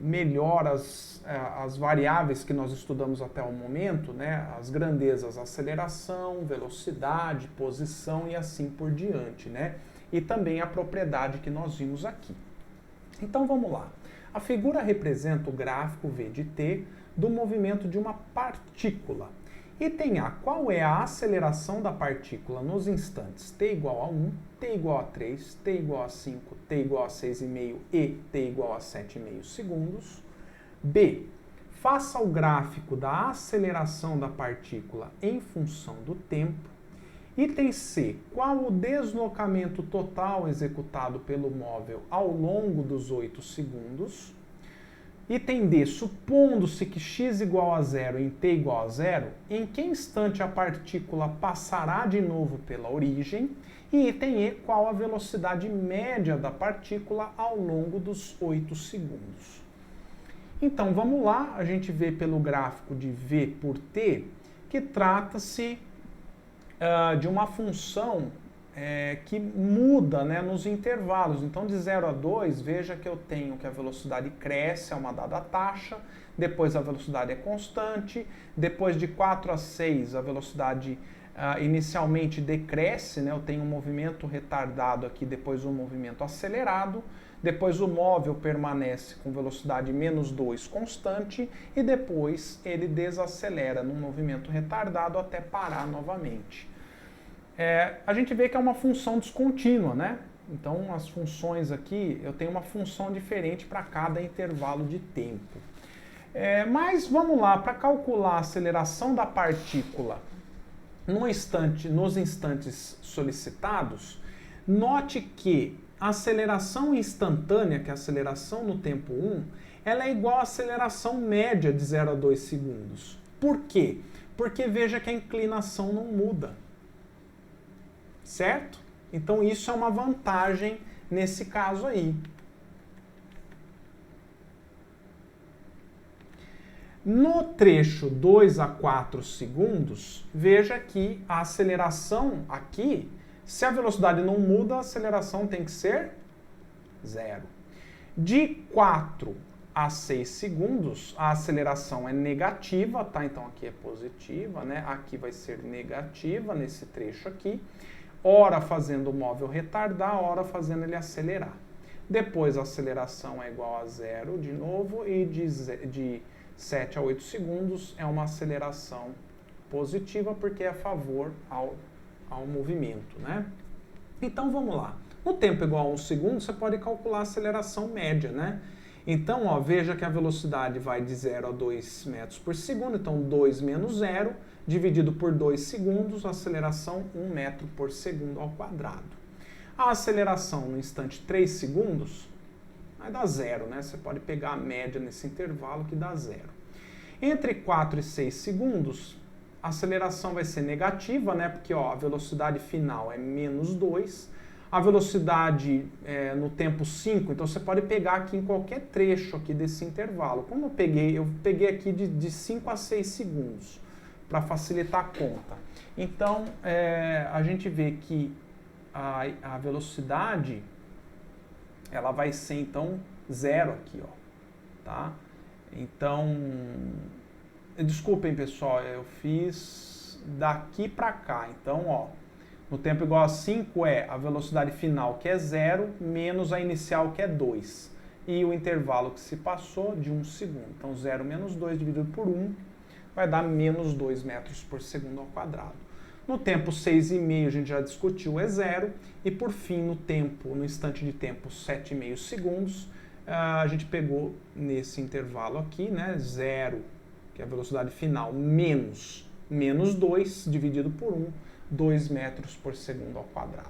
melhor as variáveis que nós estudamos até o momento, né? As grandezas, aceleração, velocidade, posição e assim por diante, né? E também a propriedade que nós vimos aqui. Então vamos lá. A figura representa o gráfico v de t do movimento de uma partícula. Item A, qual é a aceleração da partícula nos instantes t igual a 1, t igual a 3, t igual a 5, t igual a 6,5 e t igual a 7,5 segundos? B, faça o gráfico da aceleração da partícula em função do tempo. Item C, qual o deslocamento total executado pelo móvel ao longo dos 8 segundos? Item D, supondo-se que x igual a 0 em t igual a 0, em que instante a partícula passará de novo pela origem? E item E, qual a velocidade média da partícula ao longo dos 8 segundos? Então vamos lá, a gente vê pelo gráfico de v por t que trata-se de uma função que muda, né, nos intervalos. Então, de 0 a 2, veja que eu tenho que a velocidade cresce a uma dada taxa, depois a velocidade é constante, depois de 4 a 6 a velocidade inicialmente decresce, né, eu tenho um movimento retardado aqui, depois um movimento acelerado, depois o móvel permanece com velocidade menos 2 constante e depois ele desacelera num movimento retardado até parar novamente. A gente vê que é uma função descontínua, né? Então, as funções aqui, eu tenho uma função diferente para cada intervalo de tempo. Mas vamos lá, para calcular a aceleração da partícula nos instantes solicitados, note que a aceleração instantânea, que é a aceleração no tempo 1, ela é igual à aceleração média de 0 a 2 segundos. Por quê? Porque veja que a inclinação não muda. Certo? Então isso é uma vantagem nesse caso aí. No trecho 2 a 4 segundos, veja que a aceleração aqui, se a velocidade não muda, a aceleração tem que ser 0. De 4 a 6 segundos, a aceleração é negativa, tá? Então aqui é positiva, né? Aqui vai ser negativa nesse trecho aqui. Ora fazendo o móvel retardar, ora fazendo ele acelerar. Depois a aceleração é igual a 0 de novo e de 7 a 8 segundos é uma aceleração positiva porque é a favor ao movimento, né? Então vamos lá. No tempo igual a 1 segundo, você pode calcular a aceleração média, né? Então, ó, veja que a velocidade vai de 0 a 2 metros por segundo, então 2 menos 0, dividido por 2 segundos, a aceleração 1 metro por segundo ao quadrado. A aceleração no instante 3 segundos vai dar 0, né? Você pode pegar a média nesse intervalo que dá 0. Entre 4 e 6 segundos, a aceleração vai ser negativa, né? Porque ó, a velocidade final é menos 2, A velocidade no tempo 5, então você pode pegar aqui em qualquer trecho aqui desse intervalo. Como eu peguei aqui de 5 a 6 segundos, para facilitar a conta. Então, a gente vê que a velocidade, ela vai ser, então, 0 aqui, ó, tá? Então, desculpem, pessoal, eu fiz daqui para cá. Então, ó, no tempo igual a 5 é a velocidade final, que é 0, menos a inicial, que é 2. E o intervalo que se passou de 1 segundo. Então, 0 menos 2 dividido por 1 vai dar menos 2 metros por segundo ao quadrado. No tempo 6,5 a gente já discutiu, é 0. E por fim, no instante de tempo 7,5 segundos, a gente pegou nesse intervalo aqui, né, 0, que é a velocidade final, menos 2 dividido por 1, 2 metros por segundo ao quadrado.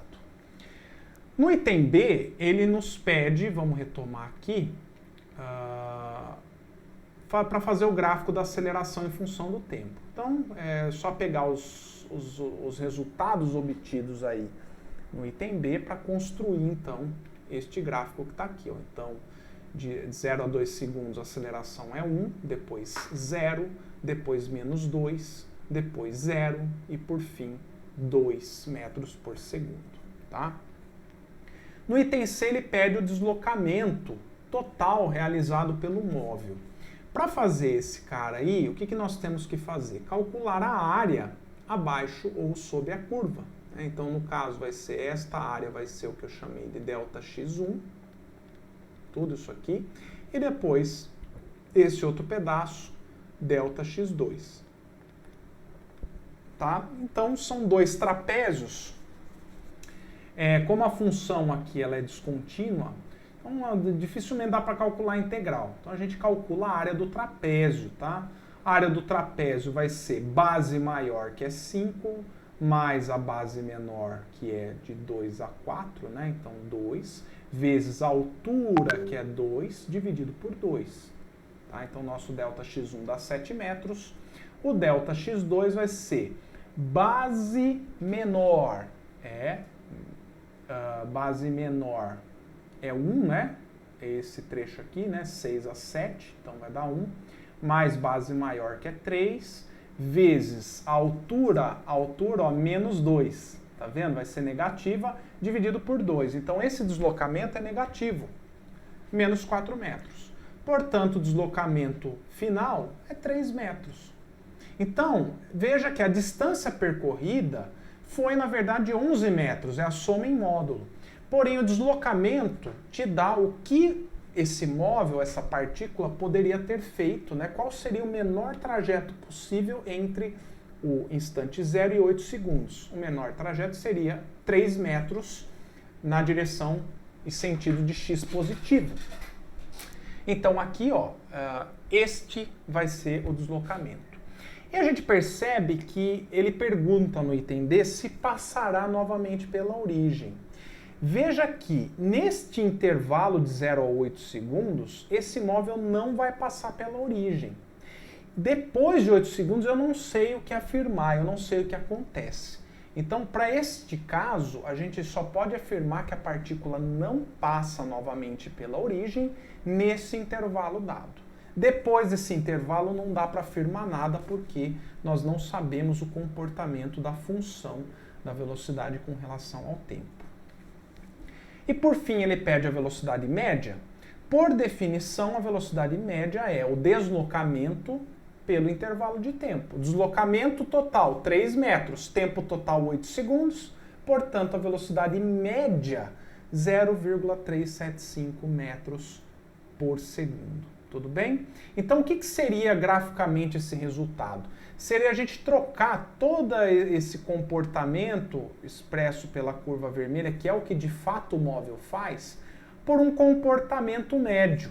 No item B, ele nos pede, vamos retomar aqui, para fazer o gráfico da aceleração em função do tempo. Então, é só pegar os resultados obtidos aí no item B para construir, então, este gráfico que está aqui. Ó. Então, de 0 a 2 segundos a aceleração é 1, depois 0, depois menos 2, depois 0 e, por fim, 2 metros por segundo. Tá? No item C, ele pede o deslocamento total realizado pelo móvel. Para fazer esse cara aí, o que nós temos que fazer? Calcular a área abaixo ou sob a curva. Então, no caso, esta área vai ser o que eu chamei de ΔX1, tudo isso aqui, e depois esse outro pedaço, ΔX2. Tá? Então, são dois trapézios. Como a função aqui ela é descontínua, então, dificilmente dá para calcular a integral. Então, a gente calcula a área do trapézio, tá? A área do trapézio vai ser base maior, que é 5, mais a base menor, que é de 2 a 4, né? Então, 2, vezes a altura, que é 2, dividido por 2. Tá? Então, nosso ΔX1 dá 7 metros. O ΔX2 vai ser base menor, base menor é 1, né? Esse trecho aqui, né? 6 a 7, então vai dar 1. Mais base maior, que é 3, vezes a altura, ó, menos 2. Tá vendo? Vai ser negativa, dividido por 2. Então, esse deslocamento é negativo, menos 4 metros. Portanto, o deslocamento final é 3 metros. Então, veja que a distância percorrida foi, na verdade, 11 metros, é a soma em módulo. Porém, o deslocamento te dá o que esse móvel, essa partícula, poderia ter feito, né? Qual seria o menor trajeto possível entre o instante 0 e 8 segundos. O menor trajeto seria 3 metros na direção e sentido de x positivo. Então, aqui, ó, este vai ser o deslocamento. E a gente percebe que ele pergunta no item D se passará novamente pela origem. Veja que, neste intervalo de 0 a 8 segundos, esse móvel não vai passar pela origem. Depois de 8 segundos, eu não sei o que afirmar, eu não sei o que acontece. Então, para este caso, a gente só pode afirmar que a partícula não passa novamente pela origem nesse intervalo dado. Depois desse intervalo, não dá para afirmar nada, porque nós não sabemos o comportamento da função da velocidade com relação ao tempo. E por fim, ele pede a velocidade média. Por definição, a velocidade média é o deslocamento pelo intervalo de tempo. Deslocamento total, 3 metros. Tempo total, 8 segundos. Portanto, a velocidade média, 0,375 metros por segundo. Tudo bem? Então, o que seria graficamente esse resultado? Seria a gente trocar todo esse comportamento expresso pela curva vermelha, que é o que de fato o móvel faz, por um comportamento médio,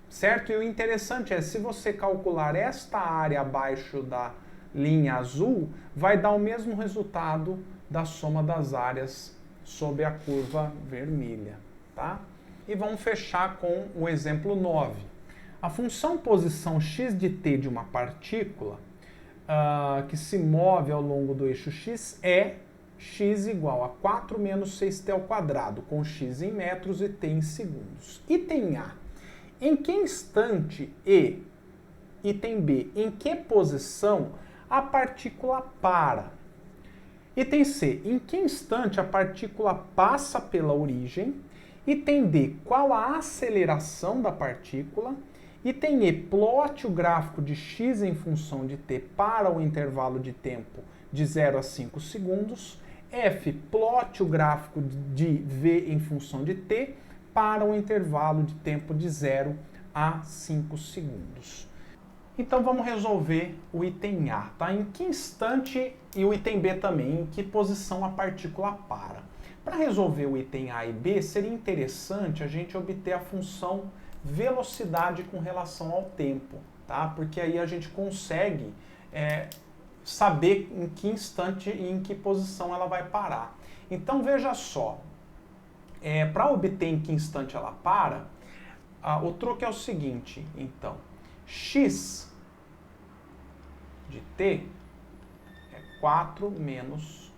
certo? E o interessante é, se você calcular esta área abaixo da linha azul, vai dar o mesmo resultado da soma das áreas sob a curva vermelha, tá? E vamos fechar com o exemplo 9. A função posição x de t de uma partícula que se move ao longo do eixo x é x igual a 4 menos 6t ao quadrado, com x em metros e t em segundos. Item A. Em que instante e item B. Em que posição a partícula para? Item C. Em que instante a partícula passa pela origem? Item D. Qual a aceleração da partícula? Item E. Plote o gráfico de x em função de t para o intervalo de tempo de 0 a 5 segundos. F. Plote o gráfico de v em função de t para o intervalo de tempo de 0 a 5 segundos. Então vamos resolver o item A, tá? Em que instante, e o item B também, em que posição a partícula para. Para resolver o item A e B, seria interessante a gente obter a função velocidade com relação ao tempo, tá? Porque aí a gente consegue saber em que instante e em que posição ela vai parar. Então veja só, para obter em que instante ela para, o truque é o seguinte, então, x de t é 4 menos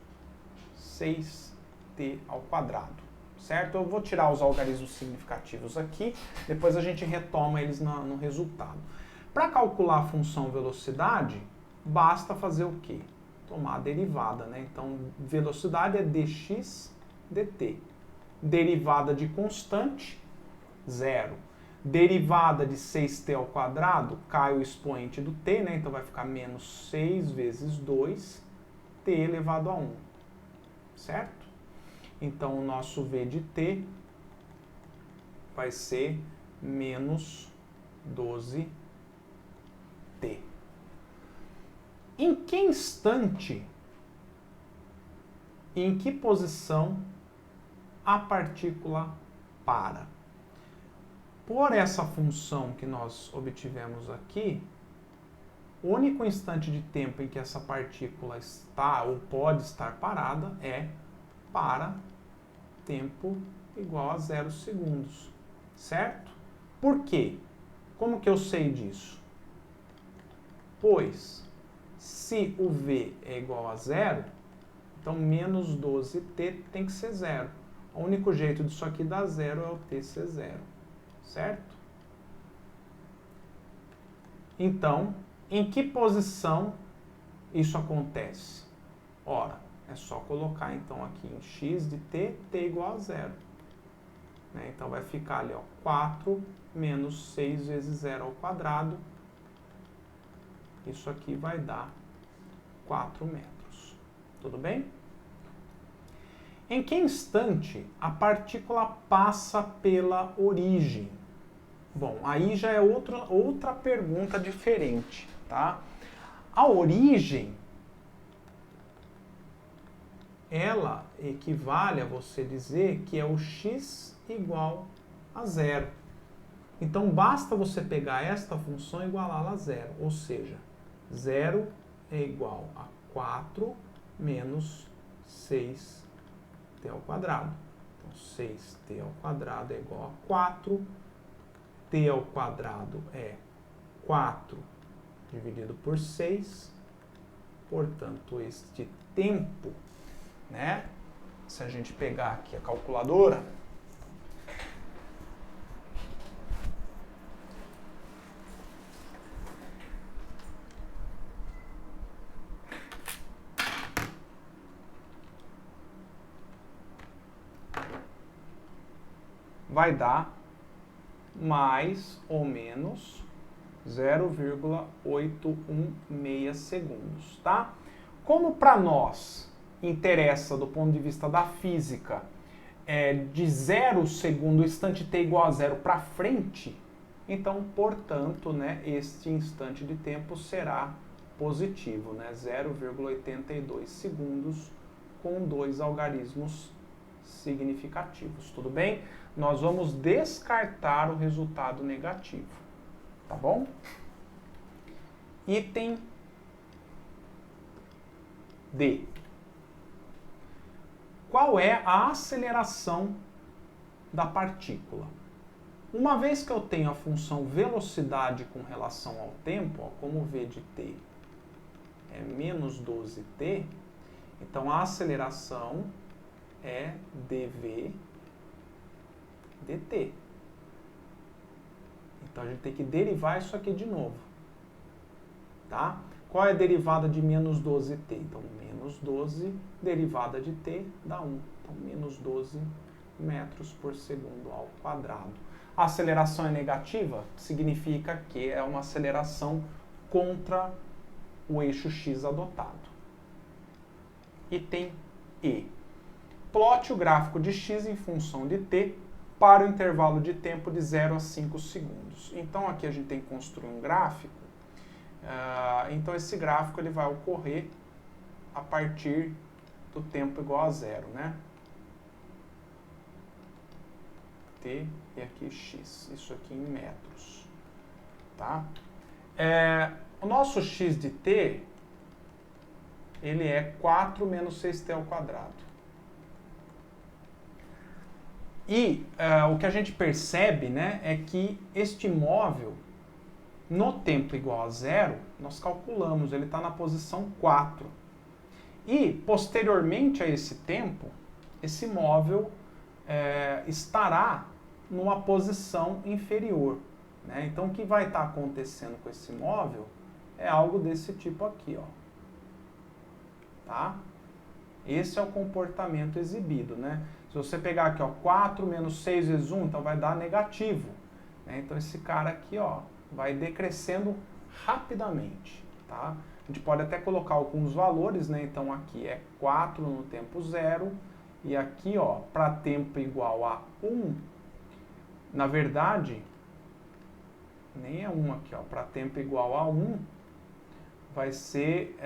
6t ao quadrado, certo? Eu vou tirar os algarismos significativos aqui, depois a gente retoma eles no resultado. Para calcular a função velocidade, basta fazer o quê? Tomar a derivada, né? Então, velocidade é dx dt. Derivada de constante, 0. Derivada de 6t ao quadrado, cai o expoente do t, né? Então vai ficar menos 6 vezes 2, t elevado a 1. Certo? Então o nosso v de t vai ser menos 12t. Em que instante, em que posição a partícula para? Por essa função que nós obtivemos aqui, o único instante de tempo em que essa partícula está ou pode estar parada é para tempo igual a 0 segundos, certo? Por quê? Como que eu sei disso? Pois, se o V é igual a 0, então menos 12t tem que ser 0. O único jeito disso aqui dar 0 é o t ser 0. Certo? Então, em que posição isso acontece? Ora, é só colocar então aqui em x de t, t igual a 0. Né? Então vai ficar ali, ó, 4 menos 6 vezes 0 ao quadrado. Isso aqui vai dar 4 metros. Tudo bem? Em que instante a partícula passa pela origem? Bom, aí já é outra pergunta diferente, tá? A origem, ela equivale a você dizer que é o x igual a 0. Então, basta você pegar esta função e igualá-la a 0. Ou seja, 0 é igual a 4 menos 6t ao quadrado. Então, 6t ao quadrado é igual a 4. T ao quadrado é 4 dividido por 6. Portanto, este tempo, né? Se a gente pegar aqui a calculadora, vai dar mais ou menos 0,816 segundos, tá? Como para nós interessa do ponto de vista da física de 0 segundo, o instante t igual a 0 para frente, então, portanto, né, este instante de tempo será positivo, né, 0,82 segundos com 2 algarismos significativos, tudo bem? Nós vamos descartar o resultado negativo, tá bom? Item D. Qual é a aceleração da partícula? Uma vez que eu tenho a função velocidade com relação ao tempo, ó, como v de t é menos 12t, Então, a aceleração é dv dt. Então, a gente tem que derivar isso aqui de novo. Tá? Qual é a derivada de menos 12t? Então, menos 12 derivada de t dá 1. Então, menos 12 metros por segundo ao quadrado. A aceleração é negativa, significa que é uma aceleração contra o eixo x adotado. Item E. Plote o gráfico de x em função de t para o intervalo de tempo de 0 a 5 segundos. Então, aqui a gente tem que construir um gráfico. Então, esse gráfico ele vai ocorrer a partir do tempo igual a 0, né? T e aqui x. Isso aqui em metros. Tá? O nosso x de t, ele é 4 menos 6t ao quadrado. E o que a gente percebe, né, é que este móvel, no tempo igual a 0, nós calculamos, ele está na posição 4. E, posteriormente a esse tempo, esse móvel estará numa posição inferior. Né? Então, o que vai estar acontecendo com esse móvel é algo desse tipo aqui. Ó. Tá? Esse é o comportamento exibido. Né? Se você pegar aqui, ó, 4 menos 6 vezes 1, então vai dar negativo. Né? Então, esse cara aqui, ó, vai decrescendo rapidamente. Tá? A gente pode até colocar alguns valores, né? Então, aqui é 4 no tempo 0. E aqui, ó, para tempo igual a 1, na verdade, nem é 1 aqui, ó. Para tempo igual a 1, vai ser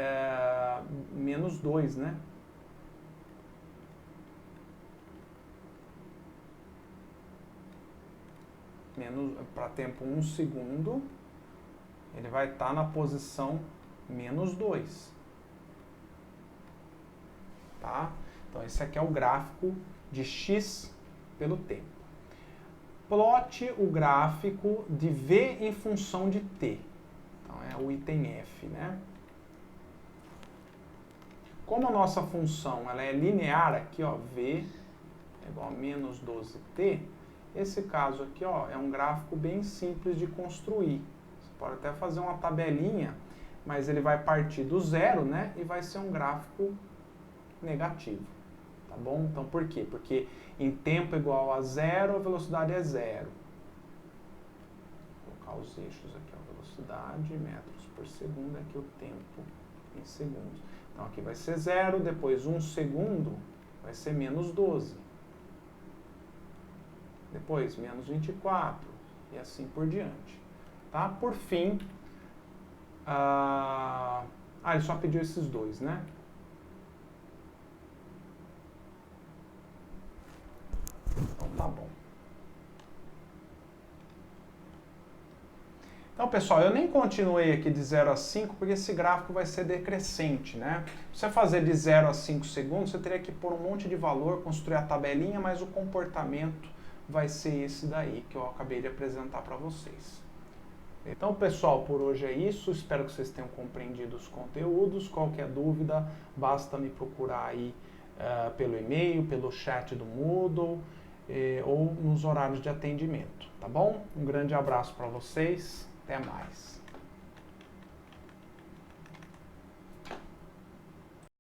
menos 2, né? Para tempo 1 segundo, ele vai estar na posição menos 2. Tá? Então, esse aqui é o gráfico de x pelo tempo. Plote o gráfico de v em função de t. Então, é o item F, né? Como a nossa função ela é linear aqui, ó, v é igual a menos 12t, esse caso aqui, ó, é um gráfico bem simples de construir. Você pode até fazer uma tabelinha, mas ele vai partir do zero, né? E vai ser um gráfico negativo. Tá bom? Então, por quê? Porque em tempo igual a 0, a velocidade é 0. Vou colocar os eixos aqui, ó, velocidade, metros por segundo, aqui o tempo em segundos. Então, aqui vai ser 0, depois 1 segundo vai ser menos 12. Depois, menos 24, e assim por diante. Tá? Por fim, ele só pediu esses dois, né? Então, tá bom. Então, pessoal, eu nem continuei aqui de 0 a 5, porque esse gráfico vai ser decrescente, né? Se você fazer de 0 a 5 segundos, você teria que pôr um monte de valor, construir a tabelinha, mas o comportamento vai ser esse daí que eu acabei de apresentar para vocês. Então, pessoal, por hoje é isso. Espero que vocês tenham compreendido os conteúdos. Qualquer dúvida, basta me procurar aí pelo e-mail, pelo chat do Moodle ou nos horários de atendimento, tá bom? Um grande abraço para vocês. Até mais.